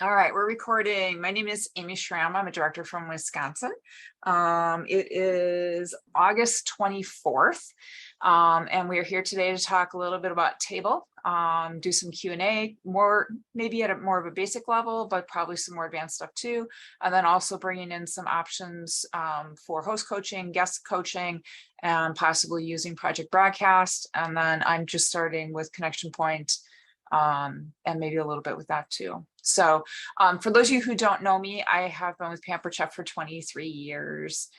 All right, we're recording. My name is Amy Schramm. I'm a director from Wisconsin. It is August 24th, and we're here today to talk a little bit about Table, do some Q&A, maybe at more of a basic level, but probably some more advanced stuff too. And then also bringing in some options for host coaching, guest coaching, and possibly using Project Broadcast. And then I'm just starting with Connection Point, and maybe a little bit with that too. So for those of you who don't know me, I have been with Pampered Chef for 23 years.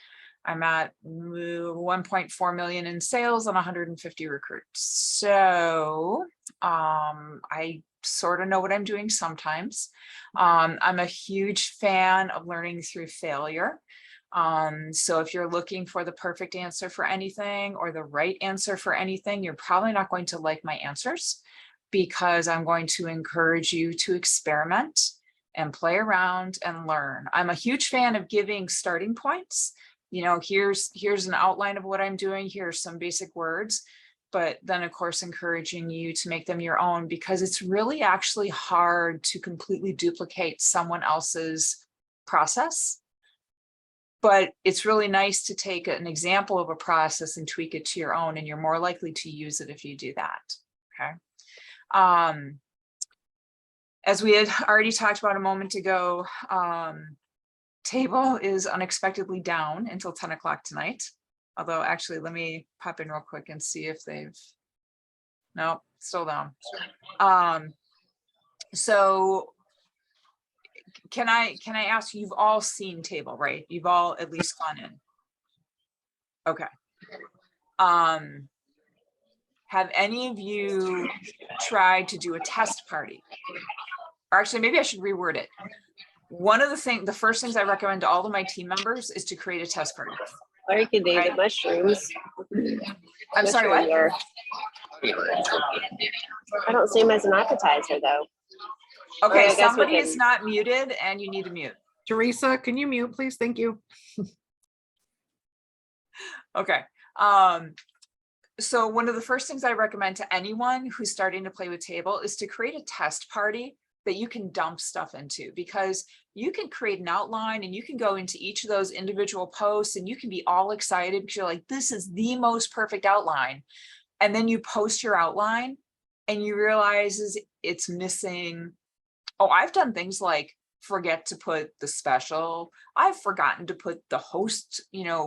I'm at 1.4 million in sales and 150 recruits. So I sort of know what I'm doing sometimes. I'm a huge fan of learning through failure. So if you're looking for the perfect answer for anything or the right answer for anything, you're probably not going to like my answers, because I'm going to encourage you to experiment and play around and learn. I'm a huge fan of giving starting points. You know, here's an outline of what I'm doing. Here's some basic words, but then of course, encouraging you to make them your own, because it's really actually hard to completely duplicate someone else's process. But it's really nice to take an example of a process and tweak it to your own, and you're more likely to use it if you do that, okay? As we had already talked about a moment ago, Table is unexpectedly down until 10 o'clock tonight. Although actually, let me pop in real quick and see if nope, still down. So can I ask, you've all seen Table, right? You've all at least gone in. Okay. Have any of you tried to do a test party? Or actually, maybe I should reword it. The first things I recommend to all of my team members is to create a test party. Or you could do the mushrooms. I'm sorry, what? I don't see them as an appetizer though. Okay, somebody is not muted and you need to mute. Teresa, can you mute, please? Thank you. Okay. So one of the first things I recommend to anyone who's starting to play with Table is to create a test party that you can dump stuff into, because you can create an outline and you can go into each of those individual posts and you can be all excited because you're like, this is the most perfect outline. And then you post your outline and you realize it's missing. Oh, I've done things like forget to put the special. I've forgotten to put the host,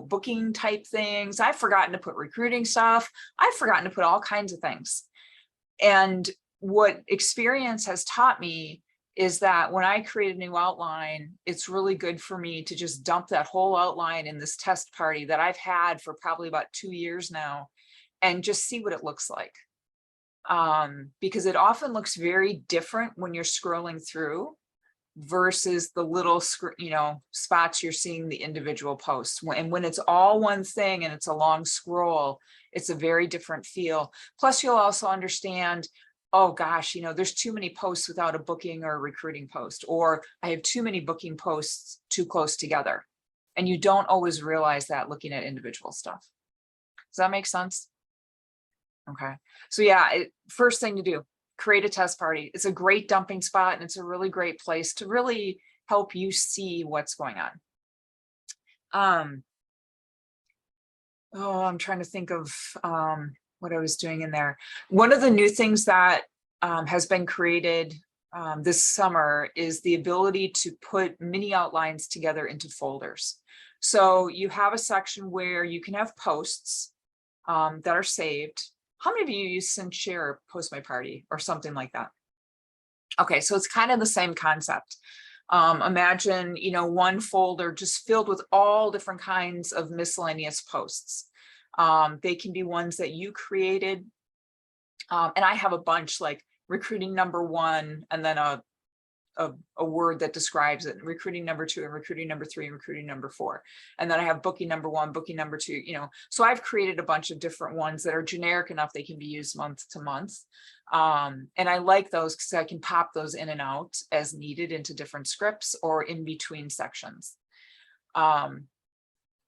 booking type things. I've forgotten to put recruiting stuff. I've forgotten to put all kinds of things. And what experience has taught me is that when I create a new outline, it's really good for me to just dump that whole outline in this test party that I've had for probably about 2 years now and just see what it looks like. Because it often looks very different when you're scrolling through versus the little spots you're seeing the individual posts. And when it's all one thing and it's a long scroll, it's a very different feel. Plus you'll also understand, oh gosh, there's too many posts without a booking or a recruiting post, or I have too many booking posts too close together. And you don't always realize that looking at individual stuff. Does that make sense? Okay, so yeah, first thing to do, create a test party. It's a great dumping spot and it's a really great place to really help you see what's going on. I'm trying to think of what I was doing in there. One of the new things that has been created this summer is the ability to put mini outlines together into folders. So you have a section where you can have posts that are saved. How many of you use Send Share or Post My Party or something like that? Okay, so it's kind of the same concept. Imagine, one folder just filled with all different kinds of miscellaneous posts. They can be ones that you created. And I have a bunch, like recruiting number 1, and then a word that describes it, recruiting number 2, and recruiting number 3, and recruiting number 4. And then I have booking number 1, booking number 2, so I've created a bunch of different ones that are generic enough they can be used month to month. And I like those because I can pop those in and out as needed into different scripts or in between sections.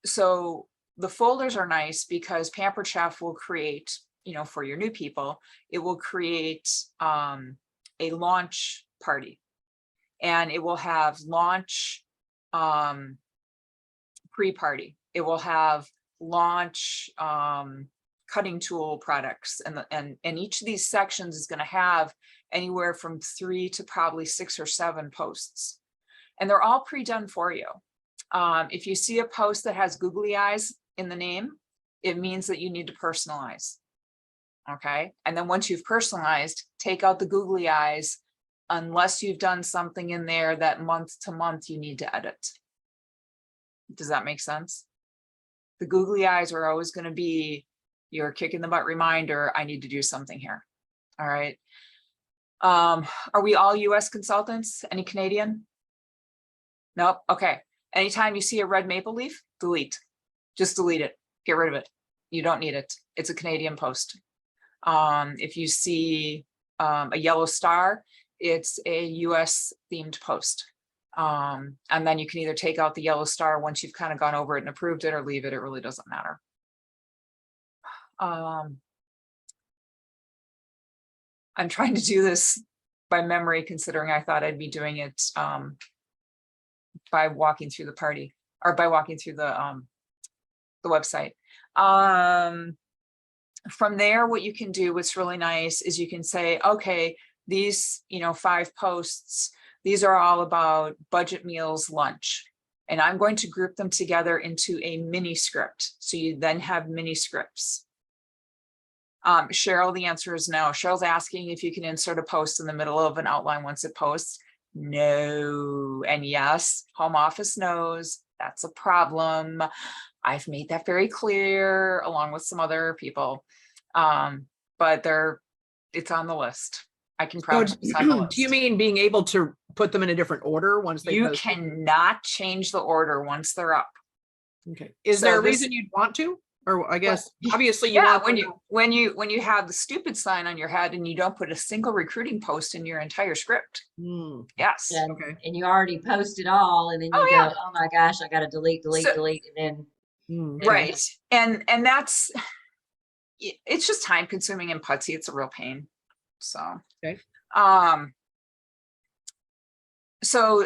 So the folders are nice because Pampered Chef will create, for your new people, it will create a launch party. and it will have launch, pre-party. It will have launch, cutting tool products, and each of these sections is going to have anywhere from 3 to probably 6 or 7 posts, and they're all pre-done for you. If you see a post that has googly eyes in the name, it means that you need to personalize. Okay, and then once you've personalized, take out the googly eyes unless you've done something in there that month to month you need to edit. Does that make sense? The googly eyes are always going to be your kick in the butt reminder, I need to do something here. All right. Are we all US consultants? Any Canadian? Nope. Okay. Anytime you see a red maple leaf, delete. Just delete it. Get rid of it. You don't need it. It's a Canadian post. If you see a yellow star, it's a US themed post. And then you can either take out the yellow star once you've kind of gone over it and approved it, or leave it. It really doesn't matter. I'm trying to do this by memory, considering I thought I'd be doing it by walking through the party, or by walking through the website. From there, what you can do, what's really nice, is you can say, okay, these 5 posts, these are all about budget meals lunch, and I'm going to group them together into a mini script. So you then have mini scripts. Cheryl, the answer is no. Cheryl's asking if you can insert a post in the middle of an outline once it posts. No. And yes, home office knows that's a problem. I've made that very clear along with some other people. But it's on the list. I can promise it's on the list. Do you mean being able to put them in a different order once they You post? cannot change the order once they're up. Okay. Is So there a this- reason you'd want to? Or I guess obviously you Yeah, want when you have the stupid sign on your head and you don't put a single recruiting post in your entire script. Yes. And, Okay. and you already posted all, and then you Oh, go, yeah. oh my gosh, I got to delete, So- delete, and then Right. And that's, it's just time consuming and putsy. It's a real pain. So, Okay. So,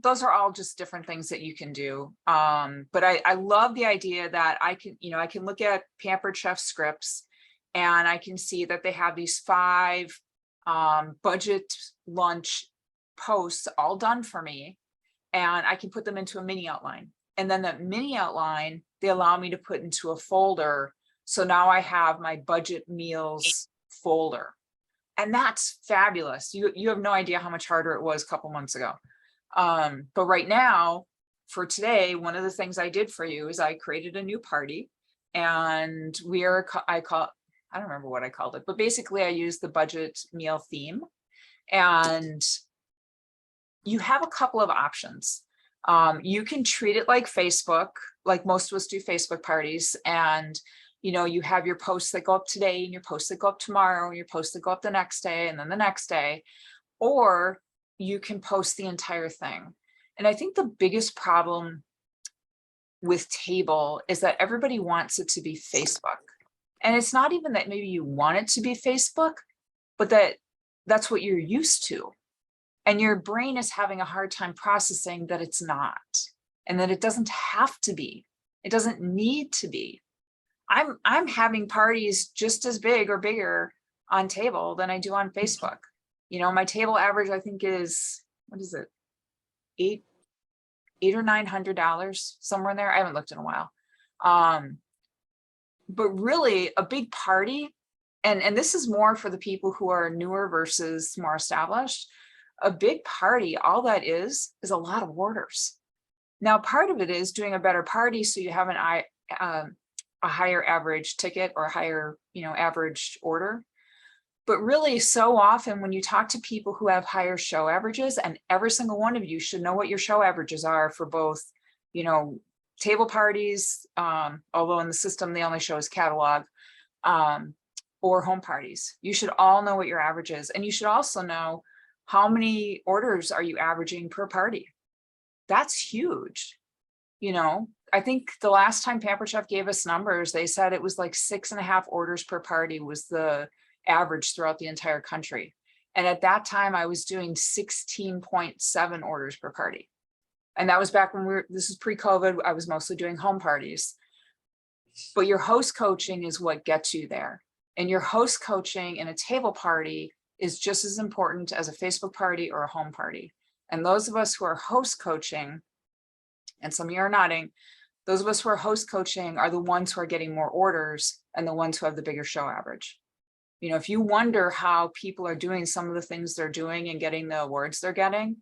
those are all just different things that you can do. But I love the idea that I can look at Pampered Chef scripts, and I can see that they have these 5 budget lunch posts all done for me, and I can put them into a mini outline. And then that mini outline, they allow me to put into a folder. So now I have my budget meals folder. And that's fabulous. You have no idea how much harder it was a couple months ago. But right now, for today, one of the things I did for you is I created a new party, and I don't remember what I called it, but basically I used the budget meal theme. And you have a couple of options. You can treat it like Facebook, like most of us do Facebook parties, and you have your posts that go up today, and your posts that go up tomorrow, and your posts that go up the next day, and then the next day, or you can post the entire thing. And I think the biggest problem with Table is that everybody wants it to be Facebook. And it's not even that maybe you want it to be Facebook, but that's what you're used to. And your brain is having a hard time processing that it's not, and that it doesn't have to be. It doesn't need to be. I'm having parties just as big or bigger on Table than I do on Facebook. My Table average, I think, is, what is it? $800 or $900, somewhere in there. I haven't looked in a while. But really a big party, and this is more for the people who are newer versus more established. A big party, all that is a lot of orders. Now, part of it is doing a better party so you have a higher average ticket or higher, average order. But really, so often when you talk to people who have higher show averages, and every single one of you should know what your show averages are for both, table parties, although in the system they only show as catalog, or home parties. You should all know what your average is, and you should also know how many orders are you averaging per party. That's huge. I think the last time Pampered Chef gave us numbers, they said it was like 6.5 orders per party was the average throughout the entire country. And at that time I was doing 16.7 orders per party. And that was back when this is pre-COVID, I was mostly doing home parties. But your host coaching is what gets you there. And your host coaching in a table party is just as important as a Facebook party or a home party. And those of us who are host coaching, and some of you are nodding, those of us who are host coaching are the ones who are getting more orders and the ones who have the bigger show average. You know, if you wonder how people are doing some of the things they're doing and getting the awards they're getting,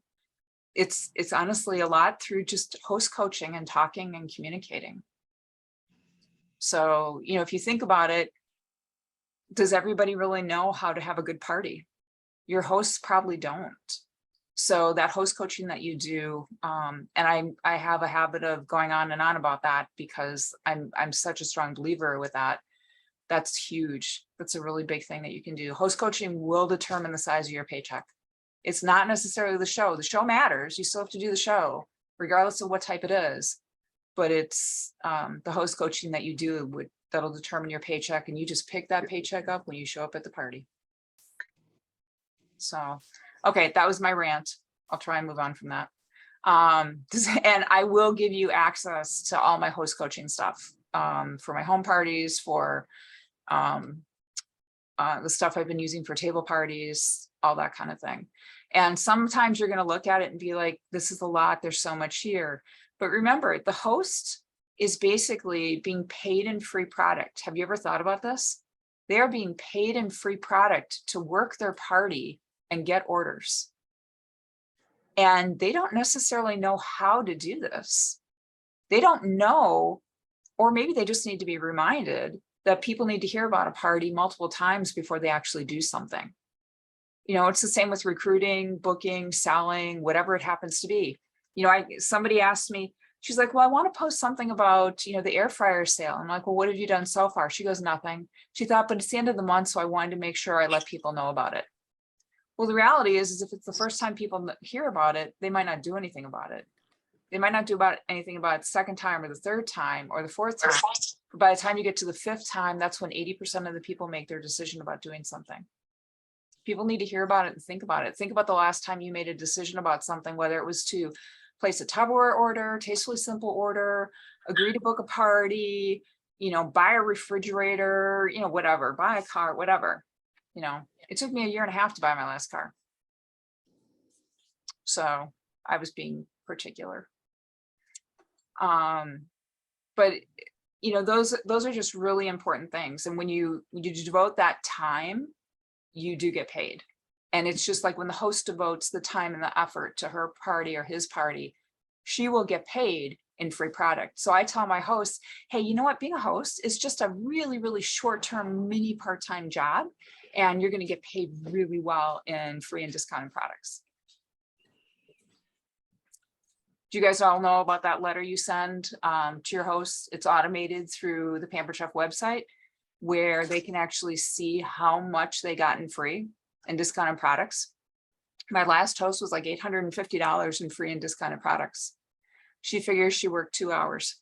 it's honestly a lot through just host coaching and talking and communicating. So, you know, if you think about it, does everybody really know how to have a good party? Your hosts probably don't. So that host coaching that you do, and I have a habit of going on and on about that because I'm such a strong believer with that. That's huge. That's a really big thing that you can do. Host coaching will determine the size of your paycheck. It's not necessarily the show. The show matters. You still have to do the show, regardless of what type it is. But it's the host coaching that you do that'll determine your paycheck, and you just pick that paycheck up when you show up at the party. So, okay, that was my rant. I'll try and move on from that. And I will give you access to all my host coaching stuff for my home parties, for the stuff I've been using for table parties, all that kind of thing. And sometimes you're going to look at it and be like, this is a lot. There's so much here. But remember, the host is basically being paid in free product. Have you ever thought about this? They are being paid in free product to work their party and get orders. And they don't necessarily know how to do this. They don't know, or maybe they just need to be reminded that people need to hear about a party multiple times before they actually do something. You know, it's the same with recruiting, booking, selling, whatever it happens to be. You know, somebody asked me, she's like, well, I want to post something about, you know, the air fryer sale. I'm like, well, what have you done so far? She goes, nothing. She thought, but it's the end of the month, so I wanted to make sure I let people know about it. Well, the reality is if it's the first time people hear about it, they might not do anything about it. They might not do anything about it the second time or the third time or the fourth time. But by the time you get to the fifth time, that's when 80% of the people make their decision about doing something. People need to hear about it and think about it. Think about the last time you made a decision about something, whether it was to place a Tupperware order, Tastefully Simple order, agree to book a party, you know, buy a refrigerator, you know, whatever, buy a car, whatever. You know, it took me 1.5 years to buy my last car. So I was being particular. But you know, those are just really important things. And when you devote that time, you do get paid. And it's just like when the host devotes the time and the effort to her party or his party, she will get paid in free product. So I tell my hosts, hey, you know what? Being a host is just a really, really short-term mini part-time job. And you're going to get paid really well in free and discounted products. Do you guys all know about that letter you send to your hosts? It's automated through the Pampered Chef website, where they can actually see how much they got in free and discounted products. My last host was like $850 in free and discounted products. She figures she worked 2 hours.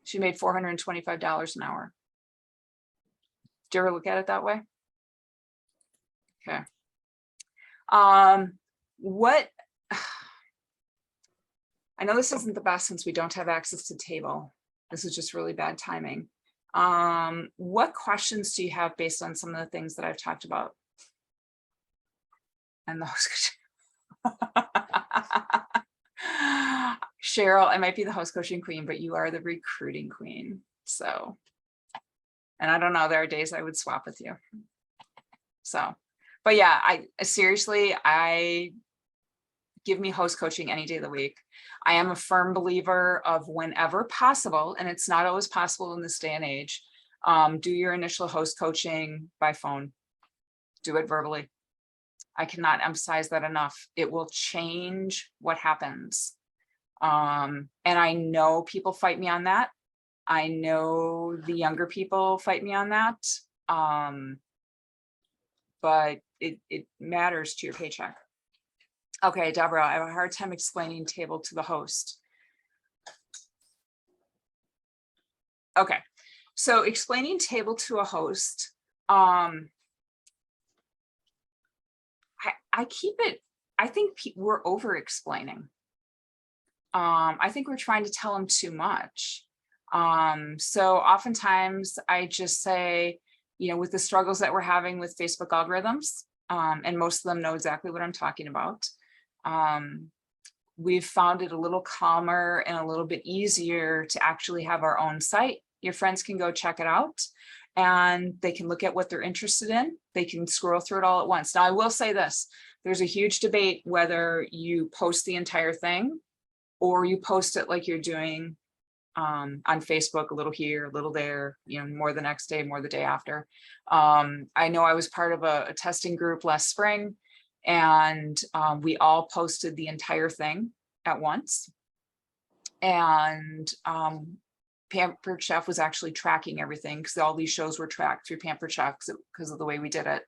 She made $425 an hour. Do you ever look at it that way? Okay. I know this isn't the best since we don't have access to table. This is just really bad timing. What questions do you have based on some of the things that I've talked about? And those Cheryl, I might be the host coaching queen, but you are the recruiting queen. So, and I don't know, there are days I would swap with you. So, but yeah, I seriously, give me host coaching any day of the week. I am a firm believer of whenever possible, and it's not always possible in this day and age, do your initial host coaching by phone. Do it verbally. I cannot emphasize that enough. It will change what happens. And I know people fight me on that. I know the younger people fight me on that. But it matters to your paycheck. Okay, Deborah, I have a hard time explaining table to the host. Okay, so explaining table to a host, I keep it, I think we're over explaining. I think we're trying to tell them too much. So oftentimes I just say, you know, with the struggles that we're having with Facebook algorithms, and most of them know exactly what I'm talking about. We've found it a little calmer and a little bit easier to actually have our own site. Your friends can go check it out and they can look at what they're interested in. They can scroll through it all at once. Now, I will say this, there's a huge debate whether you post the entire thing or you post it like you're doing on Facebook, a little here, a little there, you know, more the next day, more the day after. I know I was part of a testing group last spring, and we all posted the entire thing at once. And Pampered Chef was actually tracking everything because all these shows were tracked through Pampered Chef because of the way we did it.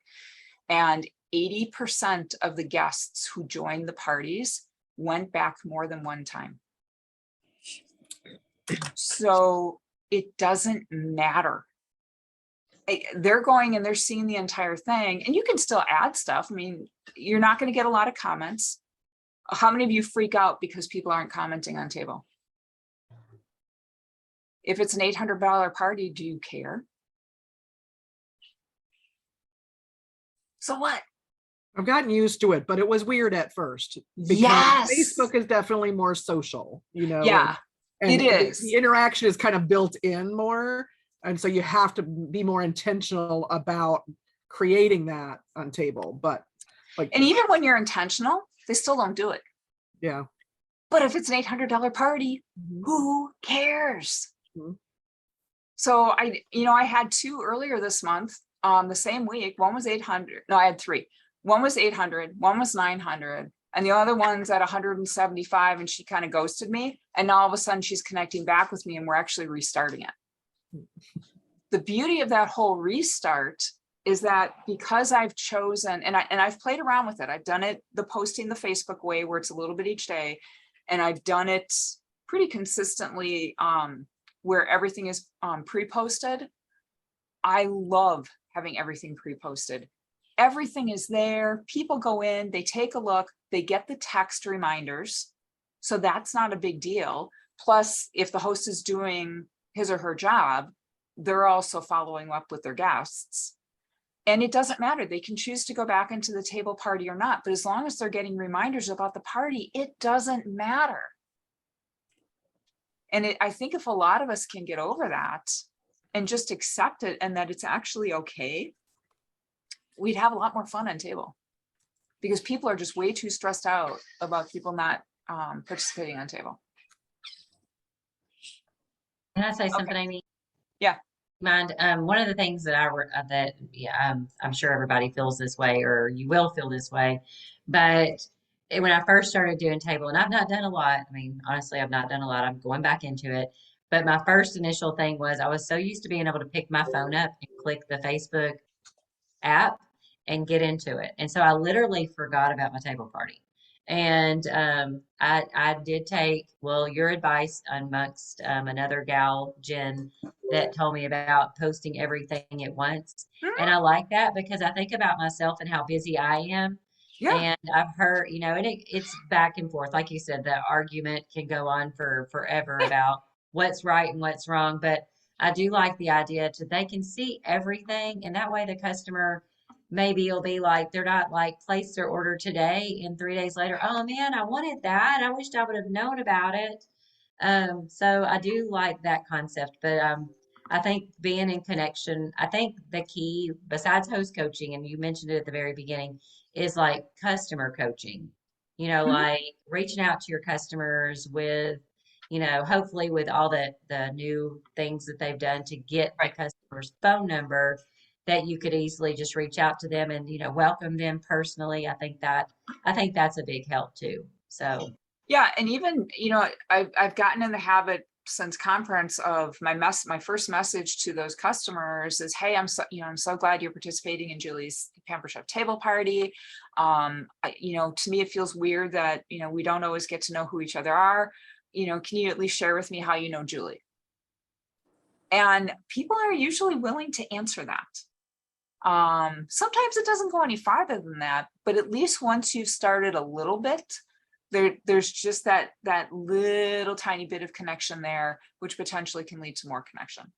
And 80% of the guests who joined the parties went back more than one time. So it doesn't matter. They're going and they're seeing the entire thing, and you can still add stuff. I mean, you're not going to get a lot of comments. How many of you freak out because people aren't commenting on table? If it's an $800 party, do you care? So what? I've gotten used to it, but it was weird at first. Because Yes. Facebook is definitely more social, you know. Yeah, and it is. The interaction is kind of built in more. And so you have to be more intentional about creating that on table. But like, and even when you're intentional, they still don't do it. yeah. But if it's an $800 party, Mhm. who cares? Mhm. So I had 2 earlier this month, the same week. One was 800. No, I had 3. One was 800, one was 900, and the other one's at 175, and she kind of ghosted me. And now all of a sudden she's connecting back with me and we're actually restarting it. The beauty of that whole restart is that because I've chosen, and I've played around with it. I've done it, the posting the Facebook way where it's a little bit each day. And I've done it pretty consistently where everything is pre-posted. I love having everything pre-posted. Everything is there. People go in, they take a look, they get the text reminders. So that's not a big deal. Plus, if the host is doing his or her job, they're also following up with their guests. And it doesn't matter. They can choose to go back into the table party or not. But as long as they're getting reminders about the party, it doesn't matter. And I think if a lot of us can get over that and just accept it and that it's actually okay, we'd have a lot more fun on table, because people are just way too stressed out about people not participating on table. Can I say something, Amy? Yeah. Mind, one of the things that I'm sure everybody feels this way, or you will feel this way, but when I first started doing table, and I've not done a lot. I mean, honestly, I've not done a lot. I'm going back into it. But my first initial thing was I was so used to being able to pick my phone up and click the Facebook app and get into it. And so I literally forgot about my table party. And I did take, well, your advice amongst another gal, Jen, that told me about posting everything at once. And I like that because I think about myself and how busy I am. Yeah. And I've heard, and it's back and forth. Like you said, the argument can go on for forever about what's right and what's wrong. But I do like the idea they can see everything. And that way the customer maybe will be like, they're not like place their order today and 3 days later, oh man, I wanted that. I wished I would have known about it. So I do like that concept, but I think being in connection, I think the key besides host coaching, and you mentioned it at the very beginning, is like customer coaching, like reaching out to your customers with, hopefully with all the new things that they've done to get the customer's phone number, that you could easily just reach out to them and, welcome them personally. I think that's a big help too. So. Yeah. And even, I've gotten in the habit since conference of my first message to those customers is, hey, I'm so glad you're participating in Julie's Pampered Chef table party. To me, it feels weird that, we don't always get to know who each other are. Can you at least share with me how you know Julie? And people are usually willing to answer that. Sometimes it doesn't go any farther than that, but at least once you've started a little bit, there's just that little tiny bit of connection there, which potentially can lead to more connection.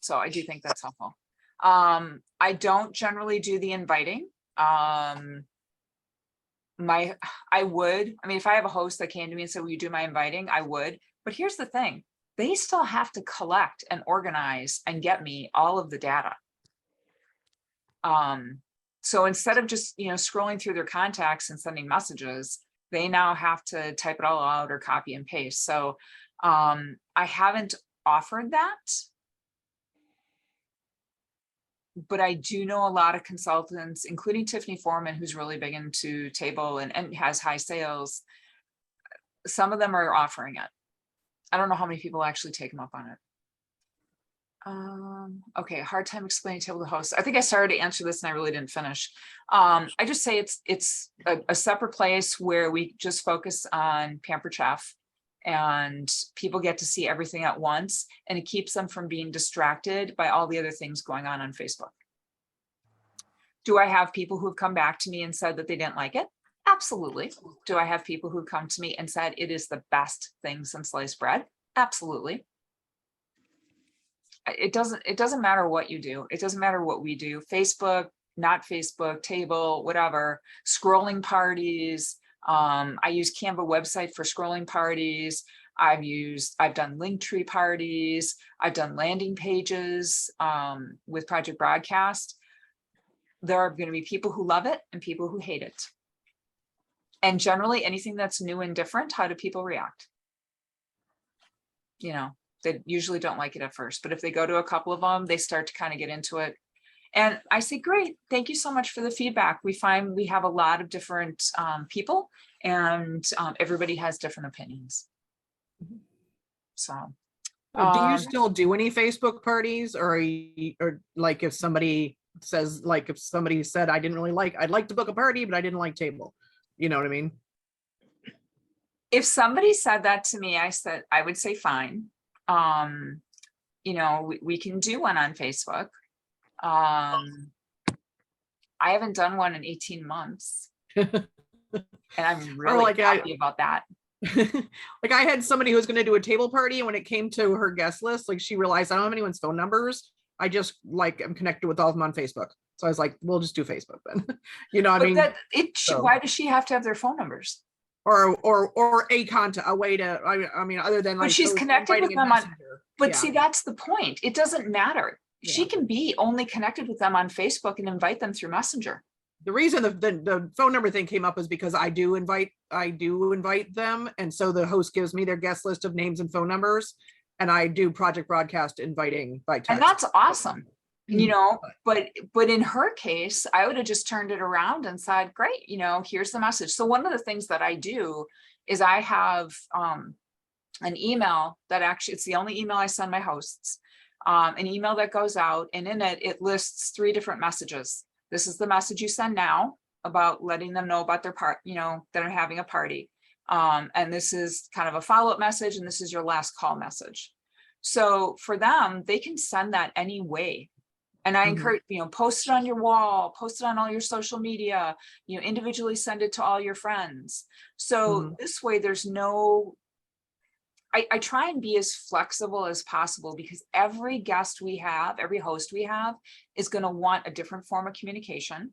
So I do think that's helpful. I don't generally do the inviting. I mean, if I have a host that came to me and said, will you do my inviting? I would, but here's the thing. They still have to collect and organize and get me all of the data. So instead of just, scrolling through their contacts and sending messages, they now have to type it all out or copy and paste. So I haven't offered that, but I do know a lot of consultants, including Tiffany Foreman, who's really big into table and has high sales. Some of them are offering it. I don't know how many people actually take them up on it. Okay, hard time explaining table to host. I think I started to answer this and I really didn't finish. I just say it's a separate place where we just focus on Pampered Chef and people get to see everything at once, and it keeps them from being distracted by all the other things going on Facebook. Do I have people who've come back to me and said that they didn't like it? Absolutely. Do I have people who come to me and said it is the best thing since sliced bread? Absolutely. It doesn't matter what you do. It doesn't matter what we do. Facebook, not Facebook, table, whatever, scrolling parties. I use Canva website for scrolling parties. I've done Linktree parties. I've done landing pages with Project Broadcast. There are going to be people who love it and people who hate it. And generally anything that's new and different, how do people react? They usually don't like it at first, but if they go to a couple of them, they start to kind of get into it. And I say, great, thank you so much for the feedback. We find we have a lot of different people, and everybody has different opinions. So. Do you still do any Facebook parties, or like if somebody says, like if somebody said, I'd like to book a party, but I didn't like table, you know what I mean? If somebody said that to me, I would say, fine. We can do one on Facebook. I haven't done one in 18 months. And I'm really happy about that. Like I had somebody who was going to do a table party, and when it came to her guest list, like she realized I don't have anyone's phone numbers. I just am connected with all of them on Facebook. So I was like, we'll just do Facebook then. Why does she have to have their phone numbers? Or a way to, I mean, other than like. But she's connected with them see, that's the point. It doesn't matter. Yeah. She can be only connected with them on Facebook and invite them through Messenger. The reason the phone number thing came up is because I do invite them. And so the host gives me their guest list of names and phone numbers, and I do Project Broadcast inviting by text. And that's awesome. But in her case, I would have just turned it around and said, great, here's the message. So one of the things that I do is I have an email that actually, it's the only email I send my hosts, an email that goes out, and in it lists 3 different messages. This is the message you send now about letting them know about their part, that I'm having a party. And this is kind of a follow-up message, and this is your last call message. So for them, they can send that any way. And I encourage, post it on your wall, post it on all your social media, individually send it to all your friends. So this way there's no, I try and be as flexible as possible, because every guest we have, every host we have is going to want a different form of communication,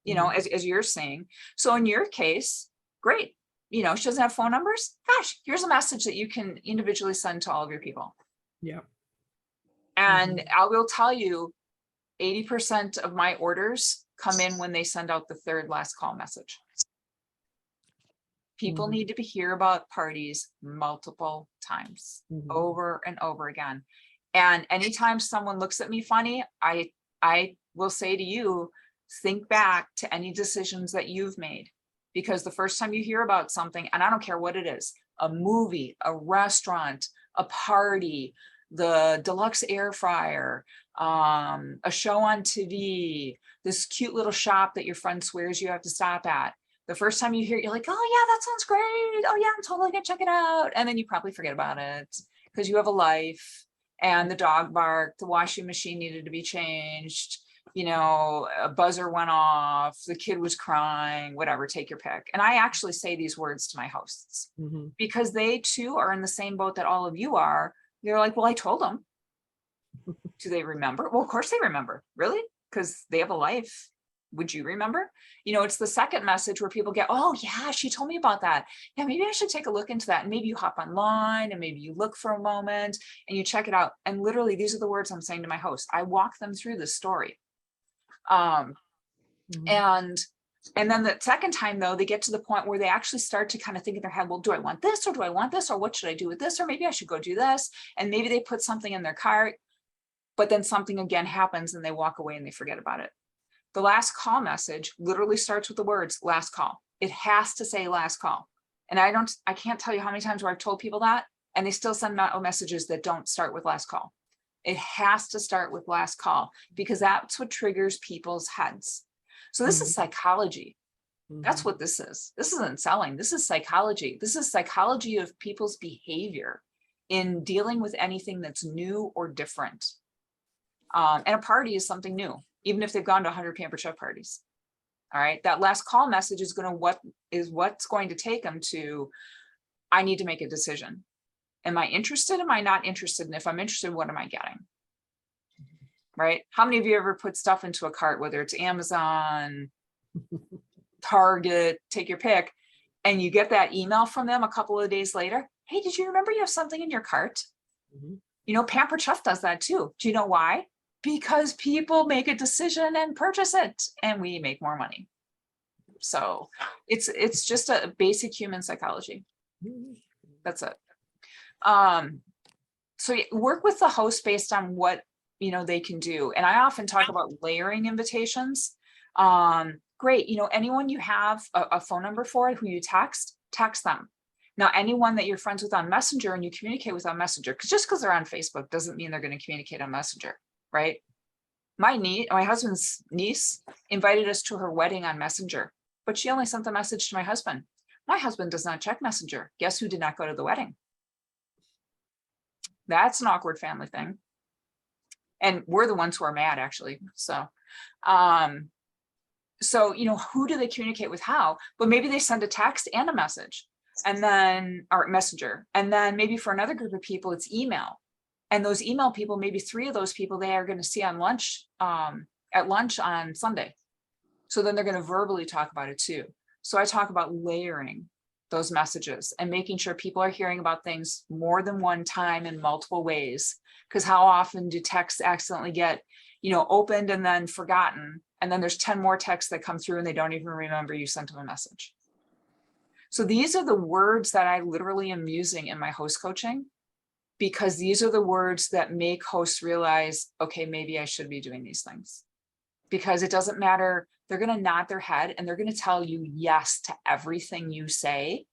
as you're saying. So in your case, great. She doesn't have phone numbers. Gosh, here's a message that you can individually send to all of your people. Yeah. And I will tell you, 80% of my orders come in when they send out the 3rd last call message. People need to hear about parties multiple times, over and over again. And anytime someone looks at me funny, I will say to you, think back to any decisions that you've made. Because the first time you hear about something, and I don't care what it is, a movie, a restaurant, a party, the deluxe air fryer, a show on TV, this cute little shop that your friend swears you have to stop at. The first time you hear it, you're like, oh yeah, that sounds great. Oh yeah, I'm totally gonna check it out. And then you probably forget about it because you have a life, and the dog barked, the washing machine needed to be changed, you know, a buzzer went off, the kid was crying, whatever, take your pick. And I actually say these words to my hosts Mhm. because they too are in the same boat that all of you are. They're like, well, I told them. Do they remember? Well, of course they remember. Really? Because they have a life. Would you remember? You know, it's the second message where people get, oh yeah, she told me about that. Yeah, maybe I should take a look into that. And maybe you hop online and maybe you look for a moment and you check it out. And literally, these are the words I'm saying to my host. I walk them through the story. Mhm. And then the second time though, they get to the point where they actually start to kind of think in their head, well, do I want this or do I want this? Or what should I do with this? Or maybe I should go do this. And maybe they put something in their cart, but then something again happens and they walk away and they forget about it. The last call message literally starts with the words last call. It has to say last call. And I can't tell you how many times where I've told people that and they still send out messages that don't start with last call. It has to start with last call because that's what triggers people's heads. So this is psychology. That's what this is. This isn't selling. This is psychology. This is psychology of people's behavior in dealing with anything that's new or different. And a party is something new, even if they've gone to 100 Pampered Chef parties. All right, that last call message is what's going to take them to, I need to make a decision. Am I interested? Am I not interested? And if I'm interested, what am I getting? Right? How many of you ever put stuff into a cart, whether it's Amazon, Target, take your pick, and you get that email from them a couple of days later? Hey, did you remember you have something in your cart? You know, Pampered Chef does that too. Do you know why? Because people make a decision and purchase it and we make more money. So it's just a basic human psychology. That's it. So work with the host based on what, you know, they can do. And I often talk about layering invitations. Great. You know, anyone you have a phone number for who you text them. Now, anyone that you're friends with on Messenger and you communicate with on Messenger, because just because they're on Facebook doesn't mean they're going to communicate on Messenger, right? My husband's niece invited us to her wedding on Messenger, but she only sent the message to my husband. My husband does not check Messenger. Guess who did not go to the wedding? That's an awkward family thing. And we're the ones who are mad, actually. So, you know, who do they communicate with how? But maybe they send a text and a message and then, or messenger. And then maybe for another group of people, it's email. And those email people, maybe 3 of those people they are going to see on lunch, at lunch on Sunday. So then they're going to verbally talk about it too. So I talk about layering those messages and making sure people are hearing about things more than one time in multiple ways. Because how often do texts accidentally get, you know, opened and then forgotten? And then there's 10 more texts that come through and they don't even remember you sent them a message. So these are the words that I literally am using in my host coaching, because these are the words that make hosts realize, okay, maybe I should be doing these things. Because it doesn't matter, they're going to nod their head and they're going to tell you yes to everything you say.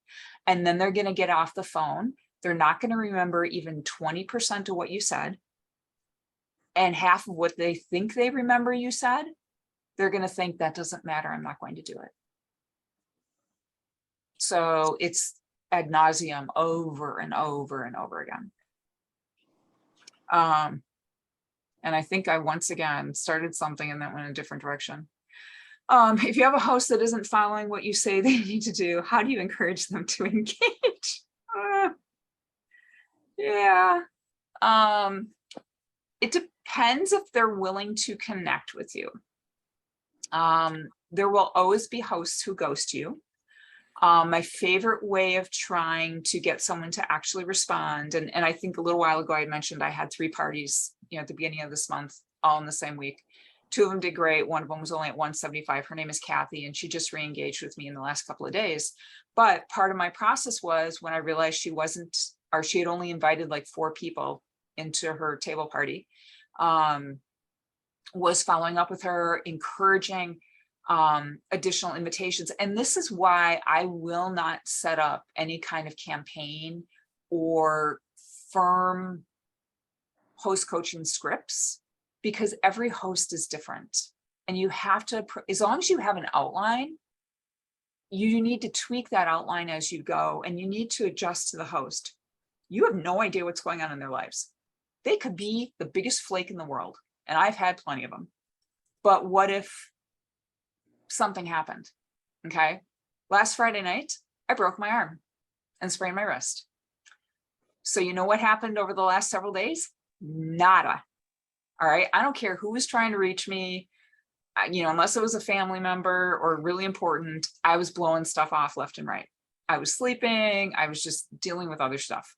And then they're going to get off the phone. They're not going to remember even 20% of what you said. And half of what they think they remember you said, they're going to think that doesn't matter. I'm not going to do it. So it's ad nauseum over and over and over again. And I think I once again started something and then went in a different direction. If you have a host that isn't following what you say they need to do, how do you encourage them to engage? Yeah. It depends if they're willing to connect with you. There will always be hosts who ghost you. My favorite way of trying to get someone to actually respond, and I think a little while ago I mentioned I had 3 parties, you know, at the beginning of this month, all in the same week. 2 of them did great. One of them was only at 175. Her name is Kathy, and she just re-engaged with me in the last couple of days. But part of my process was when I realized she wasn't, or she had only invited like 4 people into her table party, was following up with her, encouraging additional invitations. And this is why I will not set up any kind of campaign or firm host coaching scripts, because every host is different. And you have to, as long as you have an outline, you need to tweak that outline as you go, and you need to adjust to the host. You have no idea what's going on in their lives. They could be the biggest flake in the world, and I've had plenty of them. But what if something happened? Okay. Last Friday night, I broke my arm and sprained my wrist. So you know what happened over the last several days? Nada. All right. I don't care who was trying to reach me. You know, unless it was a family member or really important, I was blowing stuff off left and right. I was sleeping. I was just dealing with other stuff.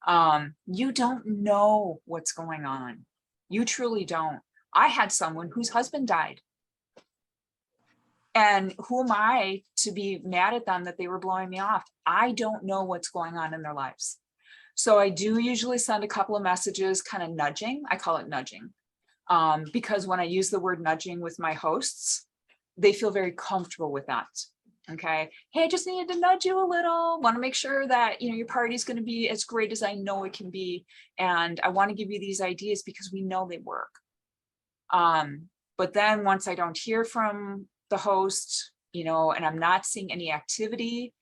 You don't know what's going on. You truly don't. I had someone whose husband died. And who am I to be mad at them that they were blowing me off? I don't know what's going on in their lives. So I do usually send a couple of messages, kind of nudging. I call it nudging. Because when I use the word nudging with my hosts, they feel very comfortable with that. Okay. Hey, I just needed to nudge you a little. Want to make sure that, you know, your party's going to be as great as I know it can be. And I want to give you these ideas because we know they work. But then once I don't hear from the host, you know, and I'm not seeing any activity,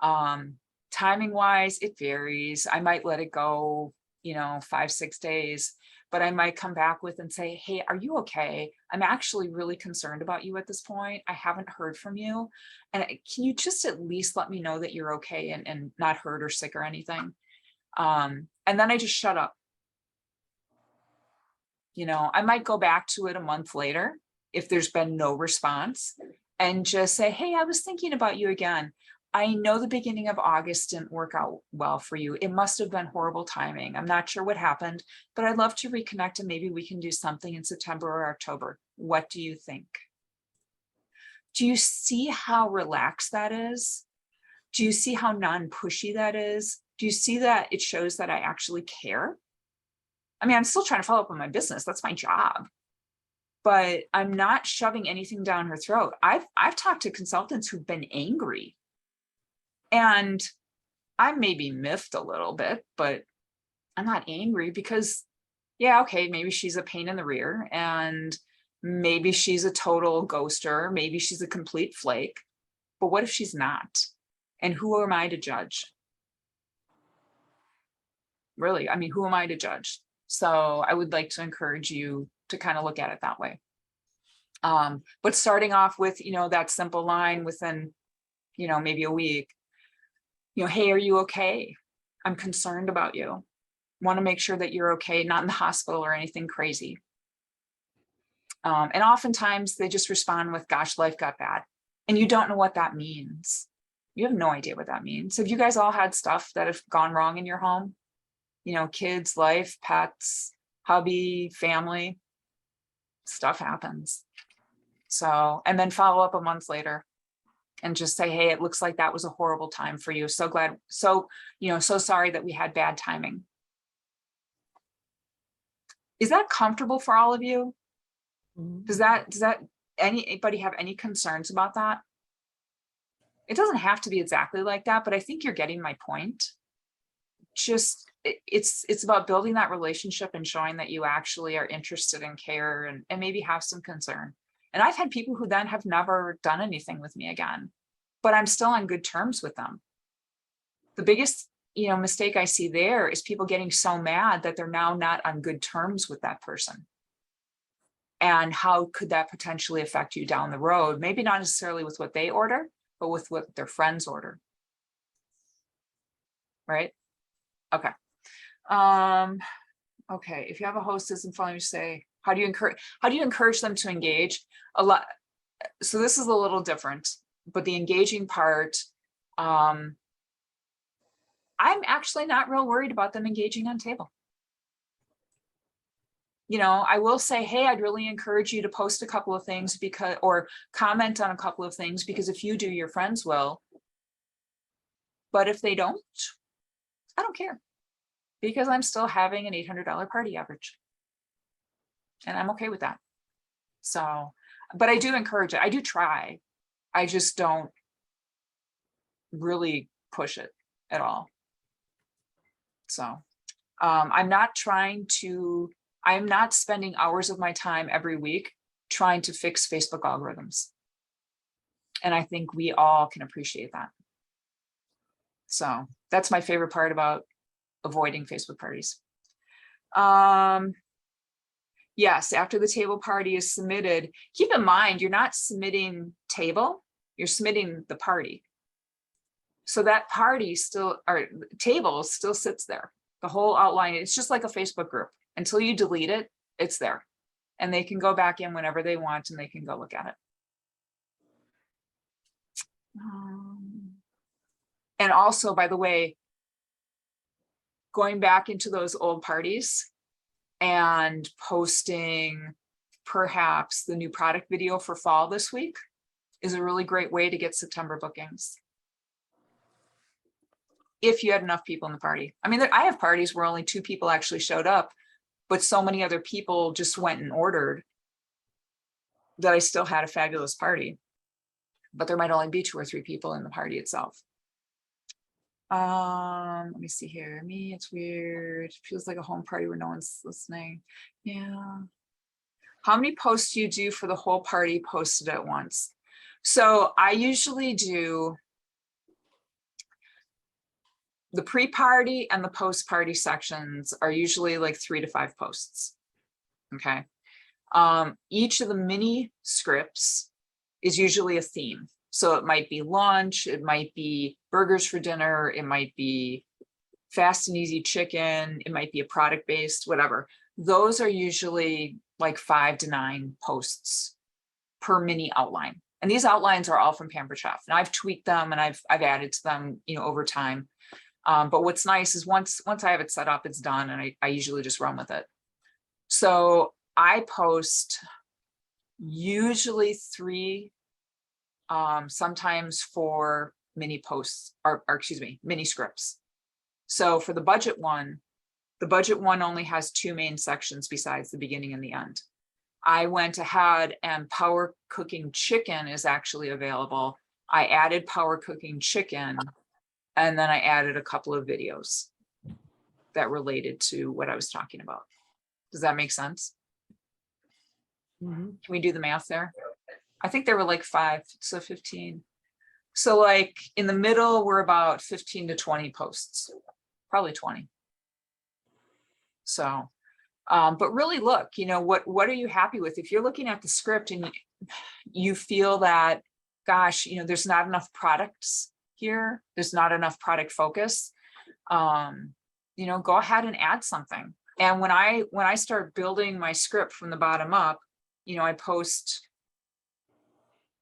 timing wise, it varies. I might let it go, you know, 5-6 days, but I might come back with and say, hey, are you okay? I'm actually really concerned about you at this point. I haven't heard from you. And can you just at least let me know that you're okay and not hurt or sick or anything? And then I just shut up. You know, I might go back to it a month later if there's been no response and just say, hey, I was thinking about you again. I know the beginning of August didn't work out well for you. It must have been horrible timing. I'm not sure what happened, but I'd love to reconnect and maybe we can do something in September or October. What do you think? Do you see how relaxed that is? Do you see how non-pushy that is? Do you see that it shows that I actually care? I mean, I'm still trying to follow up on my business. That's my job. But I'm not shoving anything down her throat. I've talked to consultants who've been angry. And I may be miffed a little bit, but I'm not angry because, yeah, okay, maybe she's a pain in the rear and maybe she's a total ghoster. Maybe she's a complete flake. But what if she's not? And who am I to judge? Really, I mean, who am I to judge? So I would like to encourage you to kind of look at it that way. But starting off with, you know, that simple line within, you know, maybe a week, you know, hey, are you okay? I'm concerned about you. Want to make sure that you're okay, not in the hospital or anything crazy. And oftentimes they just respond with, gosh, life got bad. And you don't know what that means. You have no idea what that means. Have you guys all had stuff that have gone wrong in your home? You know, kids, life, pets, hubby, family, stuff happens. So, and then follow up a month later and just say, hey, it looks like that was a horrible time for you. So glad, so, you know, so sorry that we had bad timing. Is that comfortable for all of you? Does that anybody have any concerns about that? It doesn't have to be exactly like that, but I think you're getting my point. Just it's about building that relationship and showing that you actually are interested and care and maybe have some concern. And I've had people who then have never done anything with me again, but I'm still on good terms with them. The biggest, you know, mistake I see there is people getting so mad that they're now not on good terms with that person. And how could that potentially affect you down the road? Maybe not necessarily with what they order, but with what their friends order. Right? Okay. Okay. If you have a host that isn't following you, say, how do you encourage them to engage? A lot. So this is a little different, but the engaging part, I'm actually not real worried about them engaging on table. You know, I will say, hey, I'd really encourage you to post a couple of things because, or comment on a couple of things, because if you do, your friends will. But if they don't, I don't care, because I'm still having an $800 party average. And I'm okay with that. So, but I do encourage it. I do try. I just don't really push it at all. So I'm not spending hours of my time every week trying to fix Facebook algorithms. And I think we all can appreciate that. So that's my favorite part about avoiding Facebook parties. Yes, after the table party is submitted, keep in mind, you're not submitting table, you're submitting the party. So that party still, or table still sits there. The whole outline, it's just like a Facebook group. Until you delete it, it's there. And they can go back in whenever they want and they can go look at it. And also, by the way, going back into those old parties and posting perhaps the new product video for fall this week is a really great way to get September bookings. If you had enough people in the party. I mean, I have parties where only 2 people actually showed up, but so many other people just went and ordered that I still had a fabulous party. But there might only be 2 or 3 people in the party itself. Let me see here. Me, it's weird. It feels like a home party where no one's listening. Yeah. How many posts do you do for the whole party posted at once? So I usually do the pre-party and the post-party sections are usually like 3 to 5 posts. Okay. Each of the mini scripts is usually a theme. So it might be lunch, it might be burgers for dinner, it might be fast and easy chicken, it might be a product-based, whatever. Those are usually like 5 to 9 posts per mini outline. And these outlines are all from Pampered Chef. And I've tweaked them and I've added to them, you know, over time. But what's nice is once I have it set up, it's done, and I usually just run with it. So I post usually 3, sometimes 4 mini posts, or excuse me, mini scripts. So for the budget one only has 2 main sections besides the beginning and the end. I went ahead and Power Cooking Chicken is actually available. I added Power Cooking Chicken, and then I added a couple of videos that related to what I was talking about. Does that make sense? Can we do the math there? I think there were like 5, so 15. So like in the middle, we're about 15 to 20 posts, probably 20. So, but really look, you know, what are you happy with? If you're looking at the script and you feel that, gosh, you know, there's not enough products here, there's not enough product focus, you know, go ahead and add something. And when I start building my script from the bottom up, you know, I post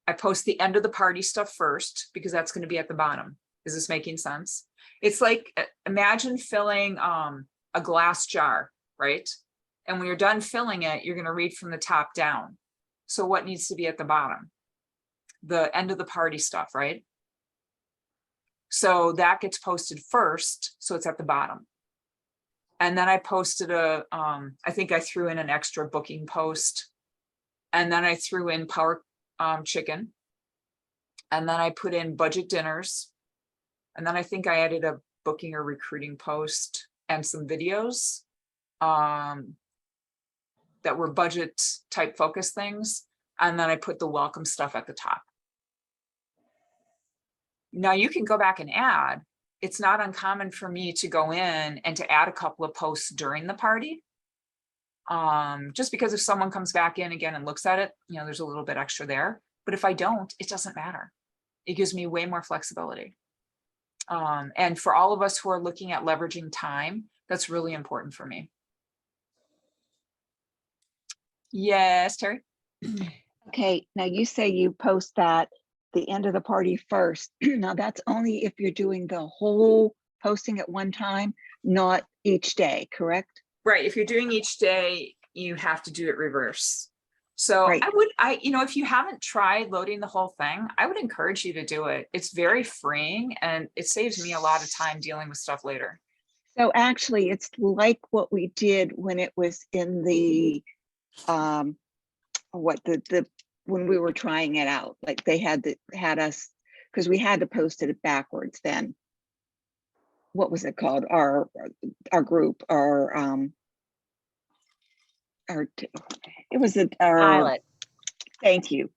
the end of the party stuff first, because that's going to be at the bottom. Is this making sense? It's like, imagine filling a glass jar, right? And when you're done filling it, you're going to read from the top down. So what needs to be at the bottom? The end of the party stuff, right? So that gets posted first, so it's at the bottom. And then I posted I think I threw in an extra booking post. And then I threw in Power Chicken. And then I put in budget dinners. And then I think I added a booking or recruiting post and some videos that were budget type focus things. And then I put the welcome stuff at the top. Now you can go back and add. It's not uncommon for me to go in and to add a couple of posts during the party. Just because if someone comes back in again and looks at it, you know, there's a little bit extra there. But if I don't, it doesn't matter. It gives me way more flexibility. And for all of us who are looking at leveraging time, that's really important for me. Yes, Terry? Okay, now you say you post that the end of the party first. Now that's only if you're doing the whole posting at one time, not each day, correct? Right. If you're doing each day, you have to do it reverse. So Right. you know, if you haven't tried loading the whole thing, I would encourage you to do it. It's very freeing and it saves me a lot of time dealing with stuff later. So actually it's like what we did when it was in the, when we were trying it out, like they had us, because we had to post it backwards then. What was it called? Our group, it was our Pilot. Thank you.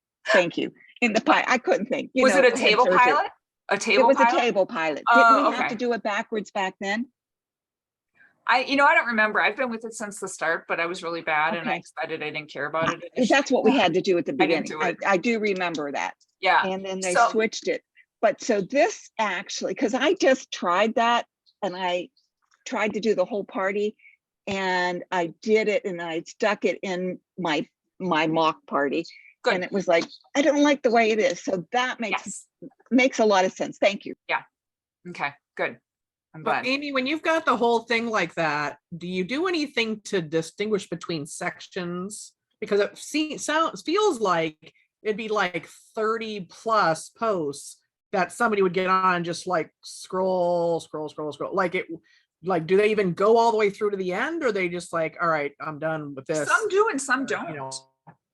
In the pilot, I couldn't think. Was it a I had table searched it. pilot? A table It was pilot? a table pilot. Oh, Didn't we have okay. to do it backwards back then? I don't remember. I've been with it since the start, but I was really bad and I Okay. decided I didn't care about it. Because that's what we had to do at the I didn't beginning. do it. I do remember that. Yeah. And then they So- switched it. But so this actually, because I just tried that and I tried to do the whole party and I did it and I stuck it in my mock party. Good. And it was like, I don't like the way it is. So that Yes. makes a lot of sense. Thank you. Okay, good. I'm But glad. Amy, when you've got the whole thing like that, do you do anything to distinguish between sections? Because it feels like it'd be like 30 plus posts that somebody would get on and just like scroll. Like, do they even go all the way through to the end, or they just like, all right, I'm done with this? Some do and some don't. You know,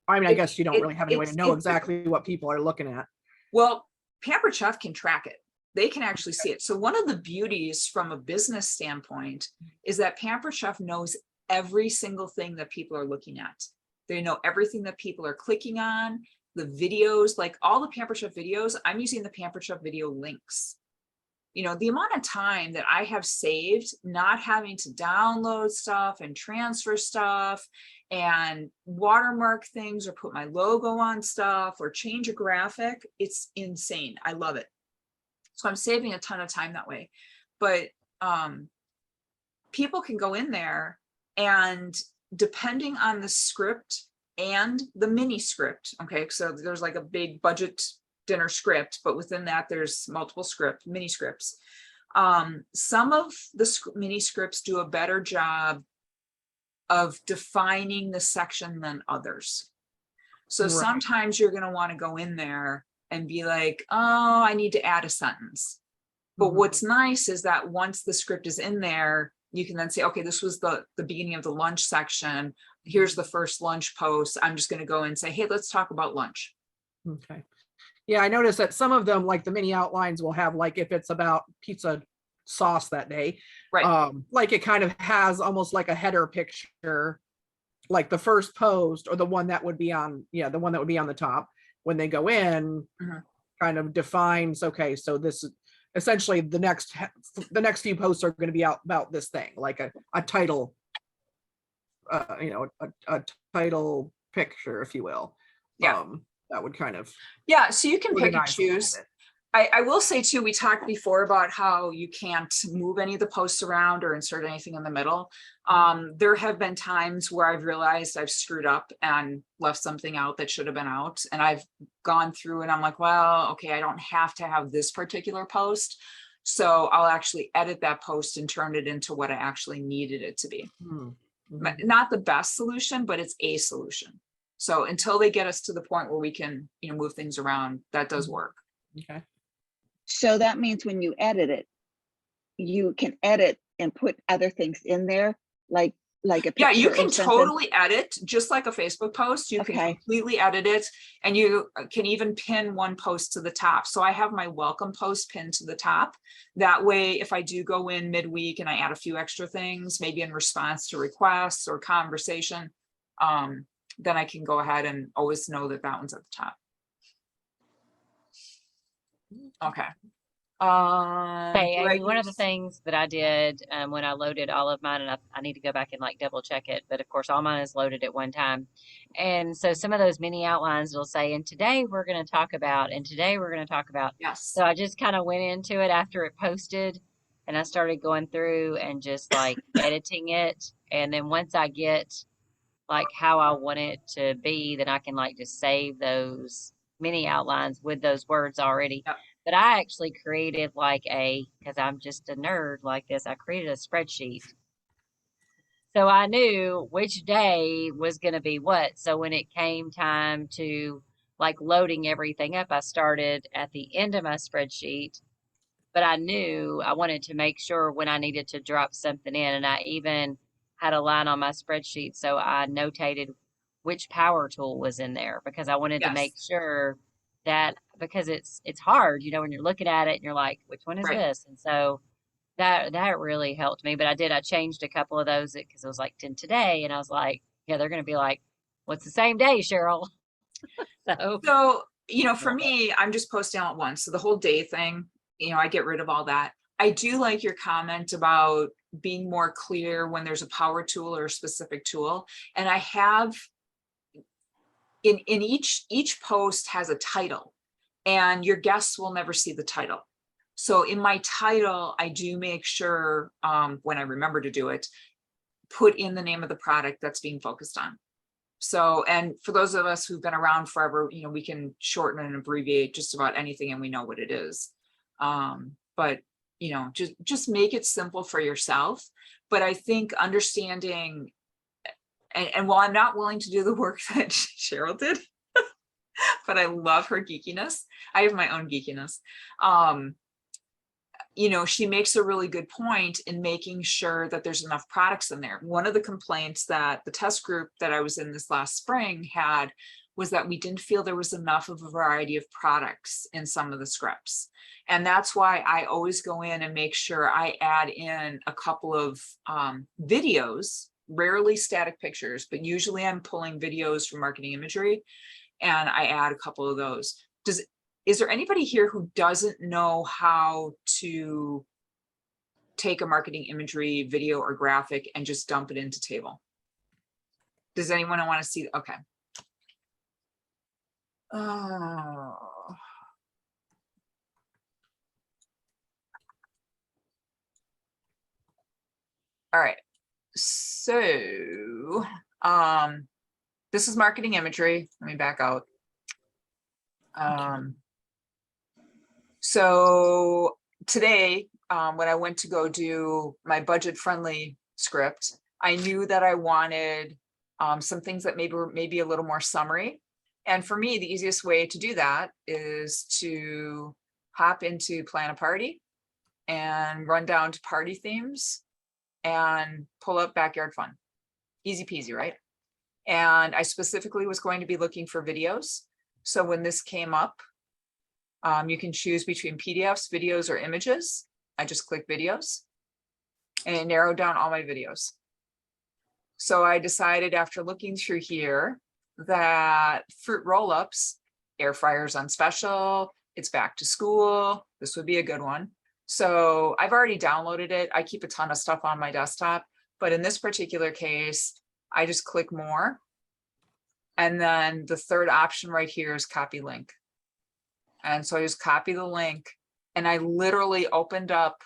I mean, I It- guess you don't it- really have any way to it's- know it- exactly what people are looking at. Well, Pampered Chef can track it. They can actually see it. So one of the beauties from a business standpoint is that Pampered Chef knows every single thing that people are looking at. They know everything that people are clicking on, the videos, like all the Pampered Chef videos, I'm using the Pampered Chef video links. The amount of time that I have saved not having to download stuff and transfer stuff and watermark things or put my logo on stuff or change a graphic, it's insane. I love it. So I'm saving a ton of time that way. But people can go in there and depending on the script and the mini script, okay, so there's like a big budget dinner script, but within that there's multiple mini scripts. Some of the mini scripts do a better job of defining the section than others. So Right. sometimes you're going to want to go in there and be like, oh, I need to add a sentence. But Mhm. what's nice is that once the script is in there, you can then say, okay, this was the beginning of the lunch section. Here's the first lunch post. I'm just going to go and say, hey, let's talk about lunch. Okay. Yeah, I noticed that some of them, like the mini outlines, will have like if it's about pizza sauce that day, Right. like it kind of has almost like a header picture, like the first post or the one that would be on, the one that would be on the top when they go in, Mhm. kind of defines, okay, so this is essentially the next few posts are going to be out about this thing, like a title, a title picture, if you will. Yeah. That would kind of Yeah, so you can pick and organize a little choose. bit. I will say too, we talked before about how you can't move any of the posts around or insert anything in the middle. There have been times where I've realized I've screwed up and left something out that should have been out. And I've gone through and I'm like, well, okay, I don't have to have this particular post. So I'll actually edit that post and turn it into what I actually needed it to be. Mhm. Not the best solution, but it's a solution. So until they get us to the point where we can, move things around, that does work. Okay. So that means when you edit it, you can edit and put other things in there, like a picture. Yeah, you or can something. totally edit, just like a Facebook post. You can Okay. completely edit it, and you can even pin one post to the top. So I have my welcome post pinned to the top. That way, if I do go in midweek and I add a few extra things, maybe in response to requests or conversation, then I can go ahead and always know that that one's at the top. Okay. Hey, do I Amy, one of the use- things that I did when I loaded all of mine, and I need to go back and like double check it, but of course all mine is loaded at one time. And so some of those mini outlines will say, and today we're going to talk about, and today we're going to talk about. Yes. So I just kind of went into it after it posted and I started going through and just like editing it. And then once I get like how I want it to be, then I can like just save those mini outlines with those words already. Yep. But I actually created like because I'm just a nerd like this, I created a spreadsheet. So I knew which day was going to be what. So when it came time to like loading everything up, I started at the end of my spreadsheet. But I knew I wanted to make sure when I needed to drop something in. And I even had a line on my spreadsheet. So I notated which power tool was in there because I wanted to make Yes. sure that because it's hard, when you're looking at it and you're like, which one is Right. this? And so that really helped me. But I changed a couple of those because it was like 10 today. And I was like, yeah, they're going to be like, what's the same day, Cheryl? So, for me, I'm just posting all at once. So the whole day thing, I get rid of all that. I do like your comment about being more clear when there's a power tool or a specific tool. And I have in each post has a title, and your guests will never see the title. So in my title, I do make sure, when I remember to do it, put in the name of the product that's being focused on. So, and for those of us who've been around forever, you know, we can shorten and abbreviate just about anything and we know what it is. But, you know, just make it simple for yourself. But I think understanding, and while I'm not willing to do the work that Cheryl did, but I love her geekiness. I have my own geekiness. You know, she makes a really good point in making sure that there's enough products in there. One of the complaints that the test group that I was in this last spring had was that we didn't feel there was enough of a variety of products in some of the scripts. And that's why I always go in and make sure I add in a couple of videos, rarely static pictures, but usually I'm pulling videos from marketing imagery, and I add a couple of those. Is there anybody here who doesn't know how to take a marketing imagery video or graphic and just dump it into table? Does anyone want to see? Okay. Oh. All right. So, this is marketing imagery. Let me back out. So today, when I went to go do my budget-friendly script, I knew that I wanted some things that maybe a little more summary. And for me, the easiest way to do that is to hop into Plan a Party and run down to party themes and pull up backyard fun. Easy peasy, right? And I specifically was going to be looking for videos. So when this came up, you can choose between PDFs, videos, or images. I just click videos and it narrowed down all my videos. So I decided after looking through here that fruit roll-ups, air fryers on special, it's back to school, this would be a good one. So I've already downloaded it. I keep a ton of stuff on my desktop, but in this particular case, I just click more. And then the third option right here is copy link. And so I just copy the link, and I literally opened up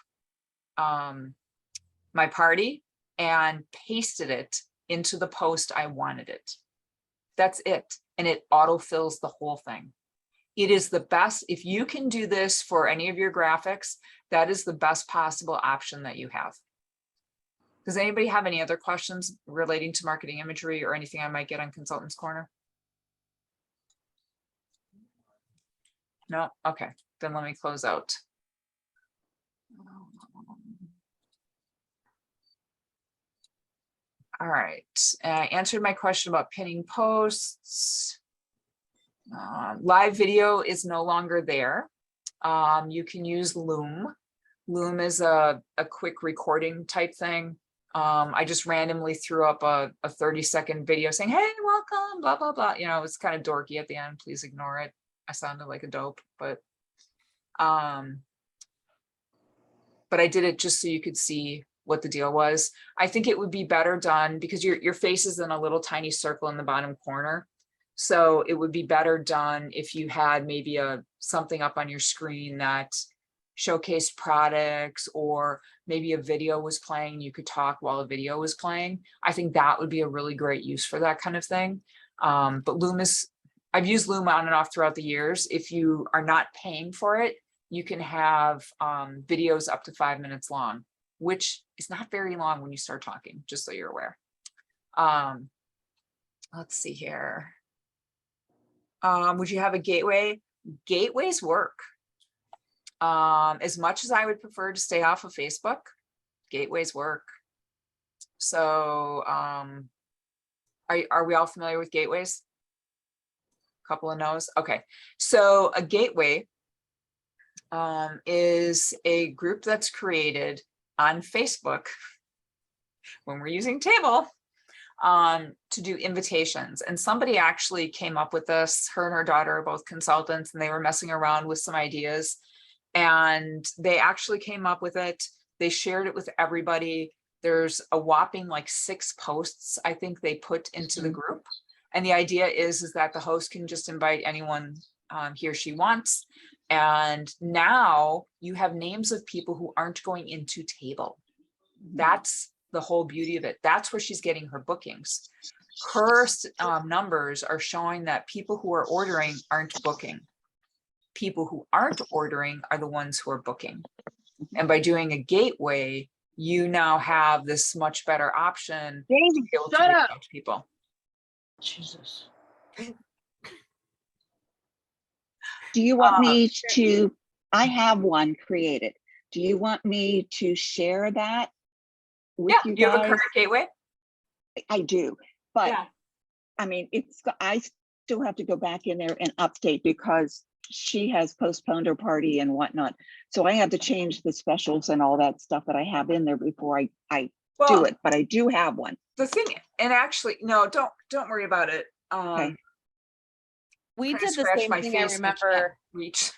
my party and pasted it into the post I wanted it. That's it. And it autofills the whole thing. It is the best. If you can do this for any of your graphics, that is the best possible option that you have. Does anybody have any other questions relating to marketing imagery or anything I might get on Consultants Corner? No? Okay, then let me close out. All right, I answered my question about pinning posts. Live video is no longer there. You can use Loom. Loom is a quick recording type thing. I just randomly threw up a 30-second video saying, hey, welcome, blah, blah, blah. You know, it's kind of dorky at the end. Please ignore it. I sounded like a dope, but I did it just so you could see what the deal was. I think it would be better done because your face is in a little tiny circle in the bottom corner. So it would be better done if you had maybe something up on your screen that showcased products, or maybe a video was playing, you could talk while a video was playing. I think that would be a really great use for that kind of thing. But Loom I've used Loom on and off throughout the years. If you are not paying for it, you can have videos up to 5 minutes long, which is not very long when you start talking, just so you're aware. Let's see here. Would you have a gateway? Gateways work. As much as I would prefer to stay off of Facebook, gateways work. So are we all familiar with gateways? Couple of no's. Okay, so a gateway is a group that's created on Facebook when we're using Table to do invitations. And somebody actually came up with this. Her and her daughter are both consultants, and they were messing around with some ideas. And they actually came up with it. They shared it with everybody. There's a whopping like 6 posts, I think they put into the group. And the idea is that the host can just invite anyone he or she wants. And now you have names of people who aren't going into table. That's the whole beauty of it. That's where she's getting her bookings. Her numbers are showing that people who are ordering aren't booking. People who aren't ordering are the ones who are booking. And by doing a gateway, you now have this much better option to Daisy, be able to shut reach up. out to people. Jesus. Do you want me to, I have one created. Do you want me to share that with Yeah, you you have a guys? current gateway? I do, but Yeah. I mean, I still have to go back in there and update because she has postponed her party and whatnot. So I have to change the specials and all that stuff that I have in there before I do Well, it, but I do have one. the thing, and actually, no, don't worry about it. Okay. We Trying to did the scratch same my thing. I face and I can't remember. reach.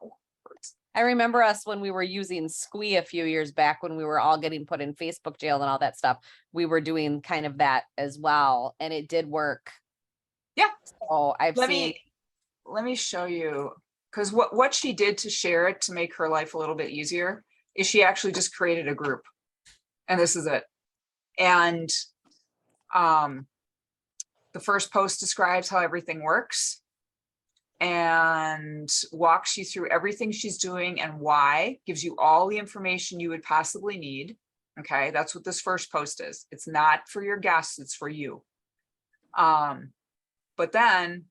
Ow, hurts. I remember us when we were using Squee a few years back when we were all getting put in Facebook jail and all that stuff. We were doing kind of that as well, and it did work. Yeah. So I've seen. Let me show you, because what she did to share it to make her life a little bit easier is she actually just created a group, and this is it. And the first post describes how everything works and walks you through everything she's doing and why, gives you all the information you would possibly need. Okay, that's what this first post is. It's not for your guests, it's for you. But then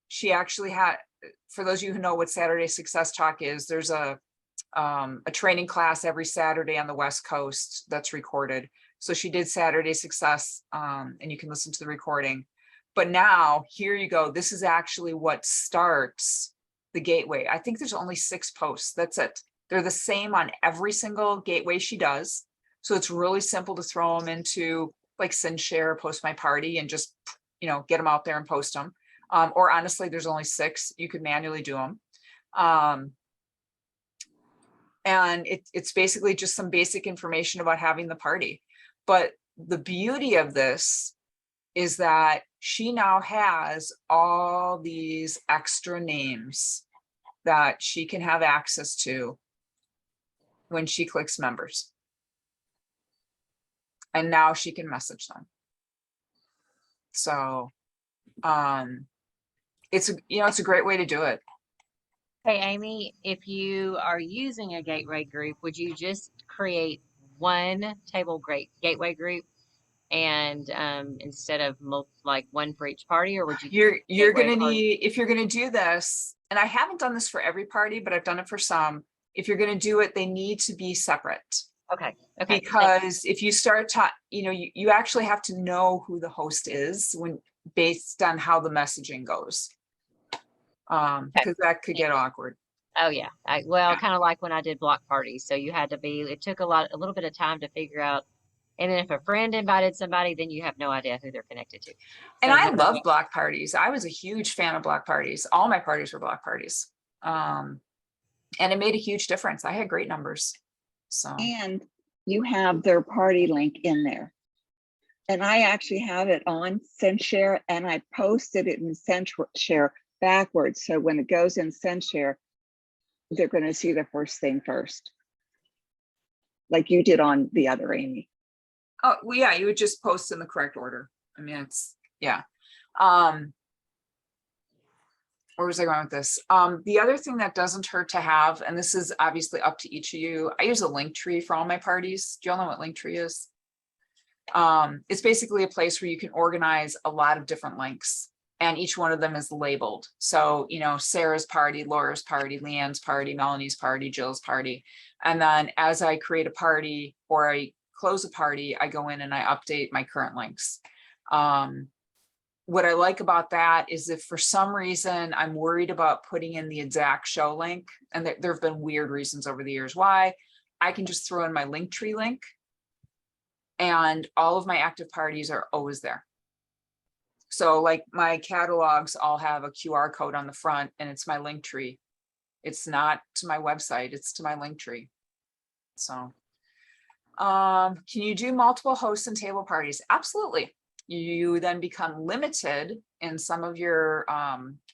she actually had, for those of you who know what Saturday Success Talk is, there's a training class every Saturday on the West Coast that's recorded. So she did Saturday Success, and you can listen to the recording. But now here you go. This is actually what starts the gateway. I think there's only 6 posts. That's it. They're the same on every single gateway she does. So it's really simple to throw them into like send, share, post my party, and just, you know, get them out there and post them. Or honestly, there's only 6. You could manually do them. And it's basically just some basic information about having the party. But the beauty of this is that she now has all these extra names that she can have access to when she clicks members. And now she can message them. So it's a great way to do it. Hey, Amy, if you are using a gateway group, would you just create one gateway group and instead of like one for each party, or would you? You're gateway gonna party? need, if you're gonna do this, and I haven't done this for every party, but I've done it for some. If you're gonna do it, they need to be separate. Okay. Okay. Because if you start you actually have to know who the host is based on how the messaging goes. Because that could get awkward. Oh yeah. Yeah. Kind of like when I did block parties. So it took a little bit of time to figure out. And then if a friend invited somebody, then you have no idea who they're connected to. And So I love block parties. I was a huge fan of block parties. All my parties were block parties. And it made a huge difference. I had great numbers. So. And you have their party link in there. And I actually have it on Send Share, and I posted it in Send Share backwards. So when it goes in Send Share, they're going to see the first thing first. Like you did on the other Amy. Oh, well, yeah, you would just post in the correct order. I mean, it's, yeah. Where was I going with this? The other thing that doesn't hurt to have, and this is obviously up to each of you, I use a link tree for all my parties. Do y'all know what link tree is? It's basically a place where you can organize a lot of different links, and each one of them is labeled. So, you know, Sarah's party, Laura's party, Leanne's party, Melanie's party, Jill's party. And then as I create a party or I close a party, I go in and I update my current links. What I like about that is if for some reason I'm worried about putting in the exact show link, and there have been weird reasons over the years why, I can just throw in my Linktree link, and all of my active parties are always there. So like my catalogs all have a QR code on the front, and it's my Linktree. It's not to my website, it's to my link tree. So, can you do multiple hosts and table parties? Absolutely. You then become limited in some of your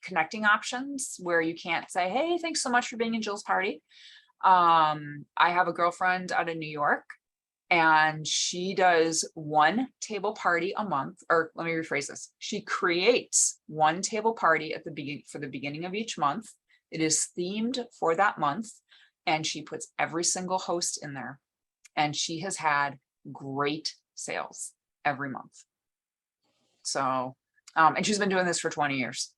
connecting options where you can't say, hey, thanks so much for being in Jill's party. I have a girlfriend out of New York, and she does one table party a month, or let me rephrase this. She creates one table party at the beginning of each month. It is themed for that month, and she puts every single host in there. And she has had great sales every month. So, and she's been doing this for 20 years.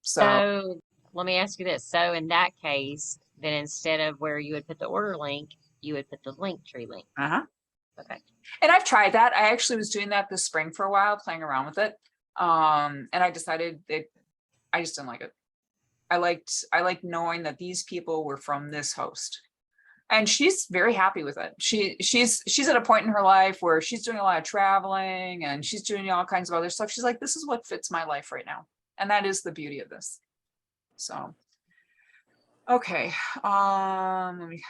So So let me ask you this. So in that case, then instead of where you would put the order link, you would put the link tree link. uh-huh. Okay. And I've tried that. I actually was doing that this spring for a while, playing around with it. And I decided that I just didn't like it. I liked knowing that these people were from this host. And she's very happy with it. She's at a point in her life where she's doing a lot of traveling and she's doing all kinds of other stuff. She's like, this is what fits my life right now. And that is the beauty of this. So, okay. Let me,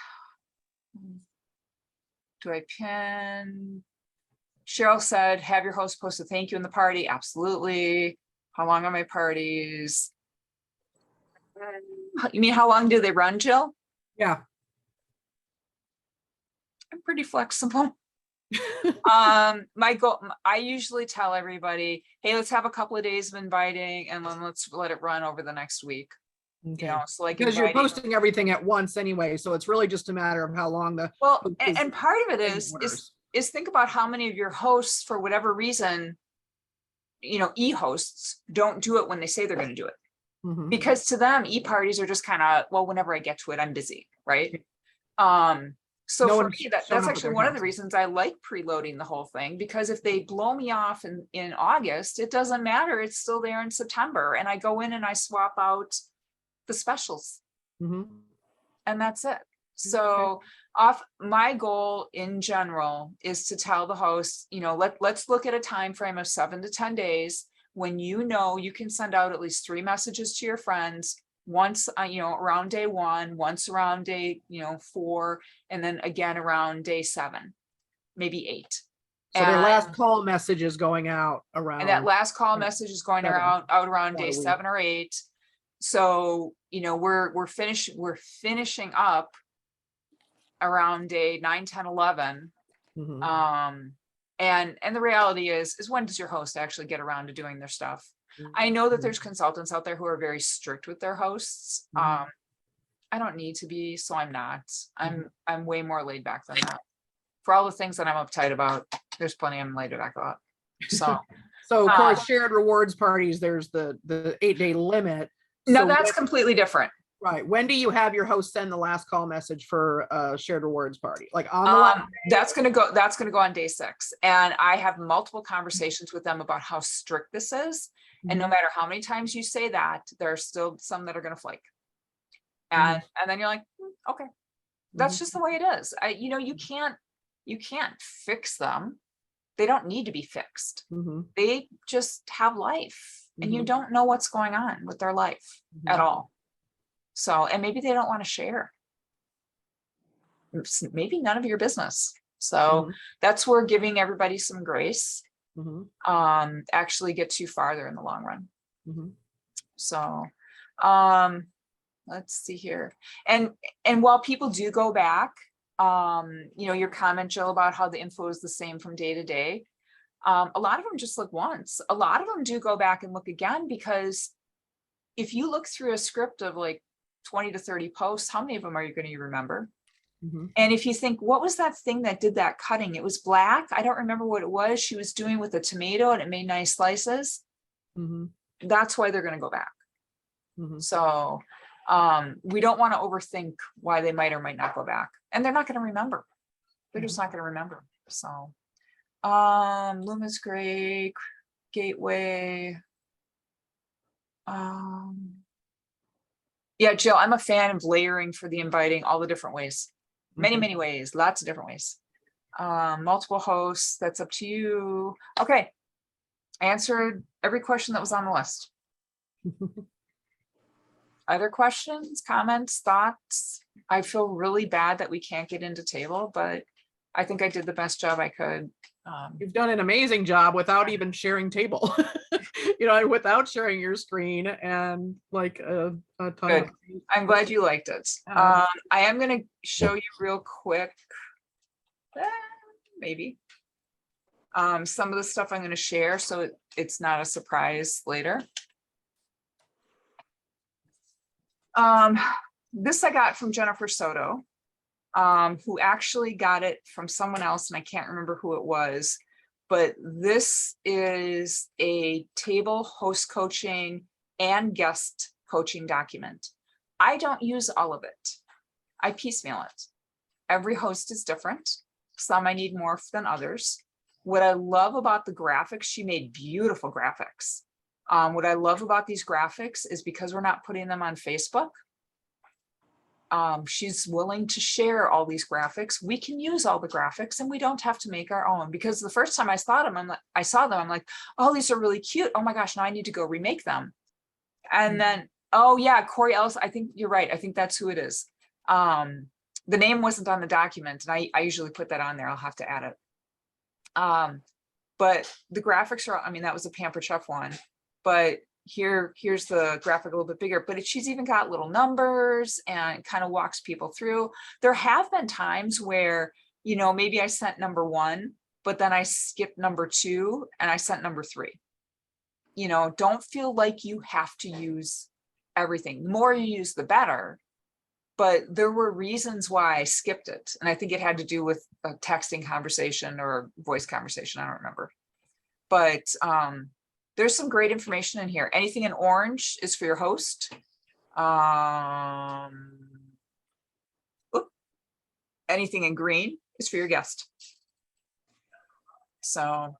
do I pin? Cheryl said, have your host post a thank you in the party. Absolutely. How long are my parties? You mean how long do they run, Jill? Yeah. I'm pretty flexible. My goal, I usually tell everybody, hey, let's have a couple of days of inviting and then let's let it run over the next week. Okay. You know, so like Because you're inviting- posting everything at once anyway, so it's really just a matter of how long the well, post and part of it is is think about how many of your hosts, for whatever reason, you know, e-hosts don't do it when they say they're going to do it. Mhm. Because to them, e-parties are just kind of, well, whenever I get to it, I'm busy, right? So No for one's me, showing that's up with actually their one of the house. reasons I like preloading the whole thing, because if they blow me off in August, it doesn't matter. It's still there in September. And I go in and I swap out the specials Mhm. and that's it. So my goal in general is to tell the host, you know, let's look at a time frame of 7 to 10 days when you know you can send out at least 3 messages to your friends once, you know, around day 1, once around day, you know, 4, and then again around day 7, maybe 8. So their last call message is going out around. And that last call message is going 7, out around about day a week. 7 or 8. So, you know, we're finishing up around day 9, 10, 11. Mhm. And the reality is when does your host actually get around to doing their stuff? I know that there's consultants out there who are very strict with their hosts. Mhm. I don't need to be, so I'm not. I'm way more laid back than that. For all the things that I'm uptight about, there's plenty I'm laid back about. So So of course, shared rewards parties, there's the 8-day limit. no, So that's completely different. right. When do you have your host send the last call message for a shared rewards party? Like on the last That's gonna go on day 6. And I have multiple conversations with them about how strict this is. And no matter how many times you say that, there are still some that are gonna flake. And then you're like, okay, that's just the way it is. You know, you can't fix them. They don't need to be fixed. They just have life and you don't know what's going on with their life at all. So, and maybe they don't want to share. It's maybe none of your business. So that's where giving everybody some grace actually gets you farther in the long run. So, let's see here. And while people do go back, you know, your comment, Jill, about how the info is the same from day to day. A lot of them just look once. A lot of them do go back and look again, because if you look through a script of like 20 to 30 posts, how many of them are you going to remember? And if you think, what was that thing that did that cutting? It was black. I don't remember what it was. She was doing with a tomato and it made nice slices. That's why they're going to go back. So we don't want to overthink why they might or might not go back. And they're not going to remember. They're just not going to remember. So Luma's great. Gateway. Yeah, Jill, I'm a fan of layering for the inviting, all the different ways. Many ways, lots of different ways. Multiple hosts, that's up to you. Okay. I answered every question that was on the list. Other questions, comments, thoughts? I feel really bad that we can't get into table, but I think I did the best job I could. You've done an amazing job without even sharing table. Without sharing your screen and like a ton Good. of. I'm glad you liked it. Yeah. I am gonna show you real quick. Maybe. Some of the stuff I'm gonna share, so it's not a surprise later. This I got from Jennifer Soto, who actually got it from someone else, and I can't remember who it was, but this is a table host coaching and guest coaching document. I don't use all of it. I piecemeal it. Every host is different. Some I need more than others. What I love about the graphics, she made beautiful graphics. What I love about these graphics is because we're not putting them on Facebook, she's willing to share all these graphics. We can use all the graphics and we don't have to make our own, because the first time I saw them, I'm like, oh, these are really cute. Oh my gosh, now I need to go remake them. And then, oh yeah, Corey Ellis, I think you're right. I think that's who it is. The name wasn't on the document, and I usually put that on there. I'll have to add it. But the graphics are, I mean, that was a Pampered Chef one, but here's the graphic a little bit bigger, but she's even got little numbers and kind of walks people through. There have been times where, maybe I sent number 1, but then I skipped number 2 and I sent number 3. Don't feel like you have to use everything. The more you use, the better. But there were reasons why I skipped it. And I think it had to do with a texting conversation or a voice conversation. I don't remember. But there's some great information in here. Anything in orange is for your host. Anything in green is for your guest. So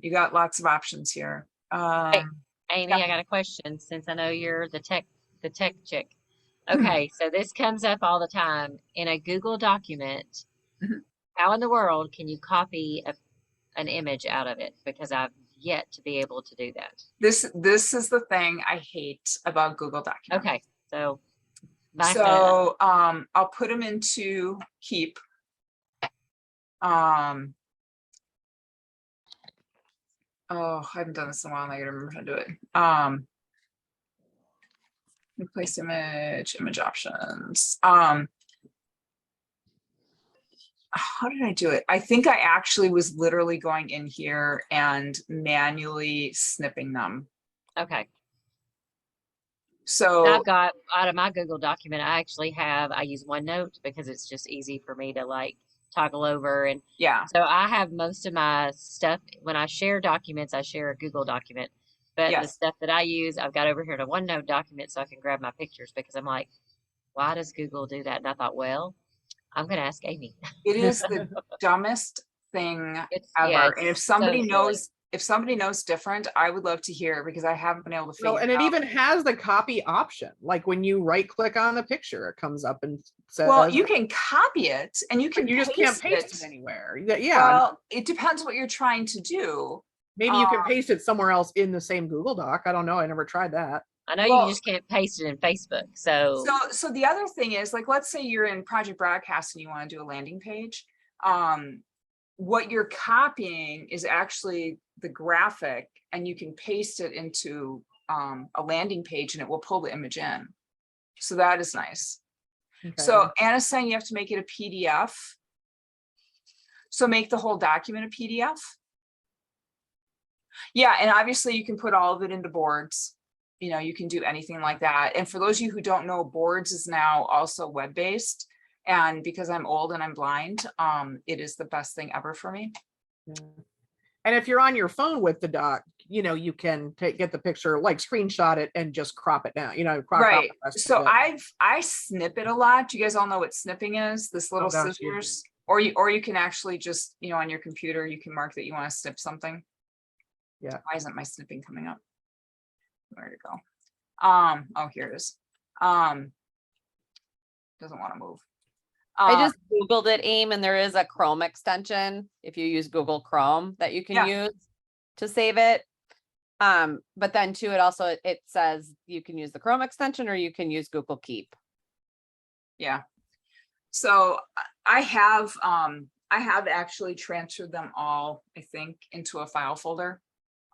you got lots of options here. Amy, Yeah. I got a question since I know you're the tech chick. Okay, so this comes up all the time in a Google document. Mhm. How in the world can you copy an image out of it? Because I've yet to be able to do that. This is the thing I hate about Google Documents. Okay, so So I'll put them into Keep. Oh, I haven't done this in a while, and I gotta remember how to do it. Replace image options. How did I do it? I think I actually was literally going in here and manually snipping them. okay. So I've got out of my Google document, I use OneNote because it's just easy for me to like toggle over. And yeah, so I have most of my stuff when I share documents, I share a Google document. But the yes, stuff that I use, I've got over here in a OneNote document so I can grab my pictures because I'm like, why does Google do that? And I thought, well, I'm going to ask Amy. it is the dumbest thing Yeah, ever. And if it's somebody so silly. knows different, I would love to hear, because I haven't been able to Well, figure and it it out. even has the copy option. Like when you right click on the picture, it comes up and says, Well, you can copy it and you can you just can't paste it. it anywhere. Yeah. Well, it depends what you're trying to do. Maybe you can paste it somewhere else in the same Google Doc. I don't know. I never tried that. I know Well, you just can't paste it in Facebook. So So the other thing is, like, let's say you're in Project Broadcast and you want to do a landing page. What you're copying is actually the graphic, and you can paste it into a landing page and it will pull the image in. So that is nice. Okay. So Anna's saying you have to make it a PDF. So make the whole document a PDF. Yeah, and obviously you can put all of it into boards. You can do anything like that. And for those of you who don't know, boards is now also web-based. And because I'm old and I'm blind, it is the best thing ever for me. Yeah. And if you're on your phone with the doc, you can get the picture, like screenshot it and just crop it down, crop out Right. the rest So of it. I snip it a lot. Do you guys all know what snipping is? This little gosh, yeah. scissors, or you can actually just, on your computer, you can mark that you want to snip something. Yeah. Why isn't my snipping coming up? Where to go? Oh, here it is. Doesn't want to move. I just Googled it, AIM, and there is a Chrome extension if you use Google Chrome that you can use to save it. But then too, it also, it says you can use the Chrome extension or you can use Google Keep. Yeah. So I have actually transferred them all, I think, into a file folder.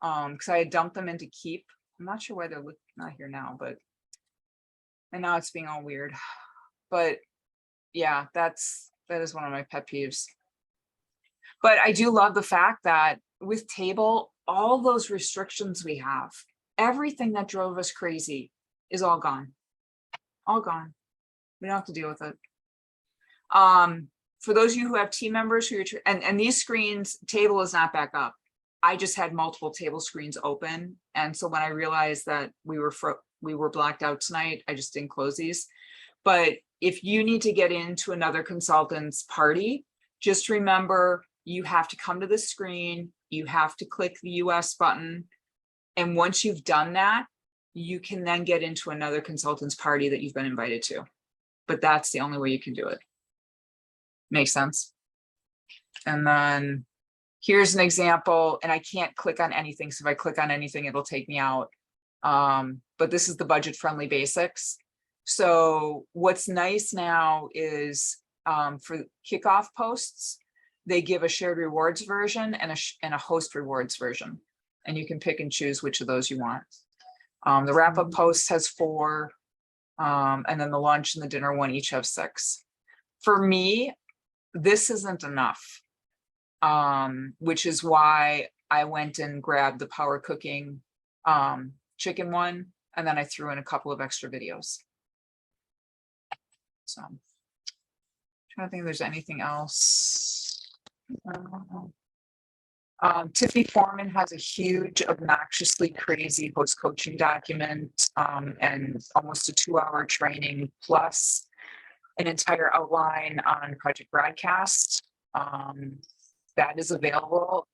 Because I had dumped them into Keep. I'm not sure why they're not here now, but and now it's being all weird. But yeah, that is one of my pet peeves. But I do love the fact that with Table, all those restrictions we have, everything that drove us crazy is all gone. All gone. We don't have to deal with it. For those of you who have team members who are, and these screens, Table is not back up. I just had multiple Table screens open. And so when I realized that we were blacked out tonight, I just didn't close these. But if you need to get into another consultant's party, just remember you have to come to the screen, you have to click the US button. And once you've done that, you can then get into another consultant's party that you've been invited to. But that's the only way you can do it. Makes sense? And then here's an example, and I can't click on anything. So if I click on anything, it'll take me out. But this is the budget friendly basics. So what's nice now is for kickoff posts, they give a shared rewards version and a host rewards version. And you can pick and choose which of those you want. The wrap up post has 4, and then the lunch and the dinner one each have 6. For me, this isn't enough, which is why I went and grabbed the power cooking chicken one, and then I threw in a couple of extra videos. So I'm trying to think if there's anything else. Tiffany Foreman has a huge, obnoxiously crazy host coaching document, and almost a 2-hour training plus an entire outline on Project Broadcast. That is available.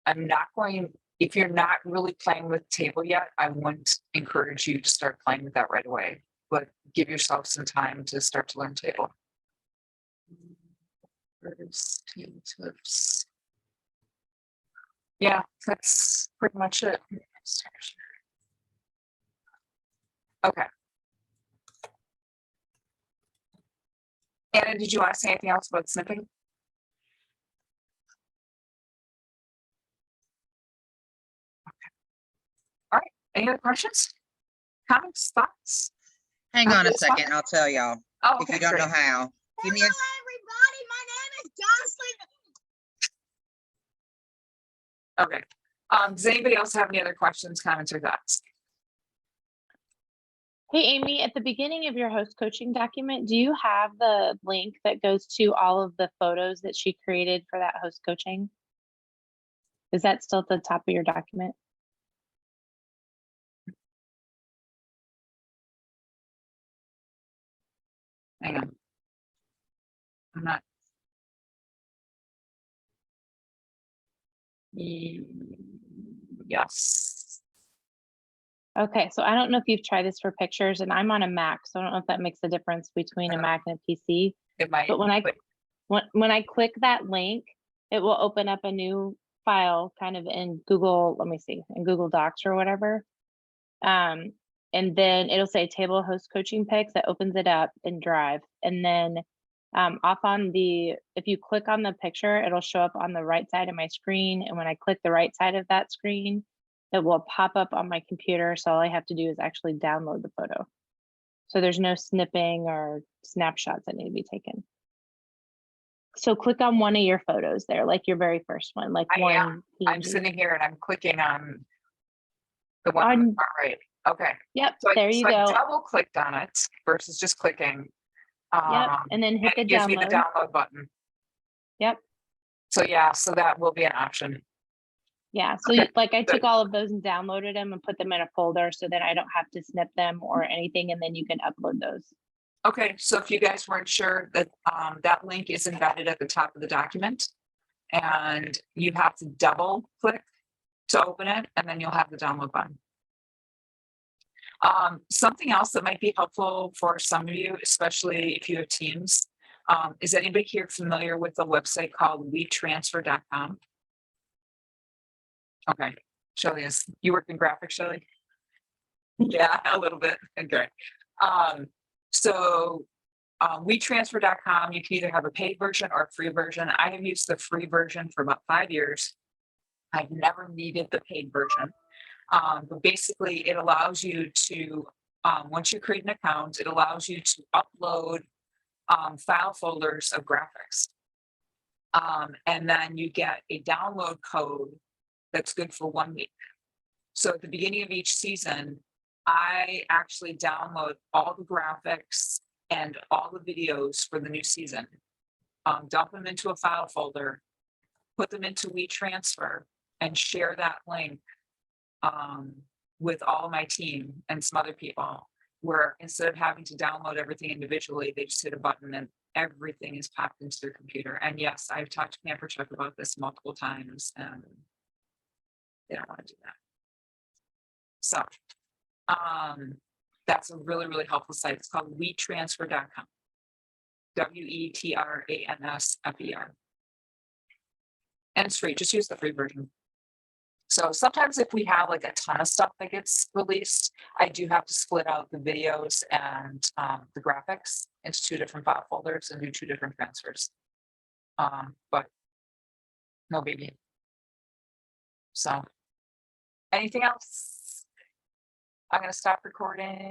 I'm not going, if you're not really playing with Table yet, I wouldn't encourage you to start playing with that right away, but give yourself some time to start to learn Table. Where's Table Tips? Yeah, that's pretty much it. Okay. Anna, did you want to say anything else about snipping? Okay. All right. Any other questions? Comments? Thoughts? Hang How on a did this one? second, I'll tell y'all, Oh, if okay, you don't know great. how. Give me a, Everybody, my name is Jocelyn. Okay. Does anybody else have any other questions, comments, or thoughts? Hey, Amy, at the beginning of your host coaching document, do you have the link that goes to all of the photos that she created for that host coaching? Is that still at the top of your document? Hang on. I'm not. Yes. Okay, so I don't know if you've tried this for pictures, and I'm on a Mac, so I don't know if that makes a difference between a Mac and a PC. It might. But when I click that link, it will open up a new file kind of in Google, let me see, in Google Docs or whatever. And then it'll say table host coaching pics. That opens it up in Drive. And then off on the, if you click on the picture, it'll show up on the right side of my screen. And when I click the right side of that screen, it will pop up on my computer. So all I have to do is actually download the photo. So there's no snipping or snapshots that need to be taken. So click on one of your photos there, like your very first one, like I one. am. I'm PNG. sitting here and I'm clicking on the one on the far right. Okay. Yep, So there you I go. double clicked on it versus just clicking. Yep, and then hit and the it gives me the download. download button. Yep. So yeah, so that will be an option. Yeah, so Okay, like I took good. all of those and downloaded them and put them in a folder so that I don't have to snip them or anything, and then you can upload those. Okay, so if you guys weren't sure that that link is embedded at the top of the document, and you have to double click to open it, and then you'll have the download button. Something else that might be helpful for some of you, especially if you have teams, is anybody here familiar with a website called WeTransfer.com? Okay, Shelley is, you work in graphics, Shelley? Yeah, a little bit. Okay. So WeTransfer.com, you can either have a paid version or a free version. I have used the free version for about 5 years. I've never needed the paid version. But basically it allows you to, once you create an account, it allows you to upload file folders of graphics. And then you get a download code that's good for 1 week. So at the beginning of each season, I actually download all the graphics and all the videos for the new season. Dump them into a file folder, put them into WeTransfer, and share that link with all of my team and some other people, where instead of having to download everything individually, they just hit a button and everything is popped into their computer. And yes, I've talked to Pamper Chuck about this multiple times, and they don't want to do that. So that's a really, really helpful site. It's called WeTransfer.com. WeTransfer. And it's free. Just use the free version. So sometimes if we have like a ton of stuff that gets released, I do have to split out the videos and the graphics into 2 different file folders and do 2 different transfers. But no biggie. So anything else? I'm going to stop recording.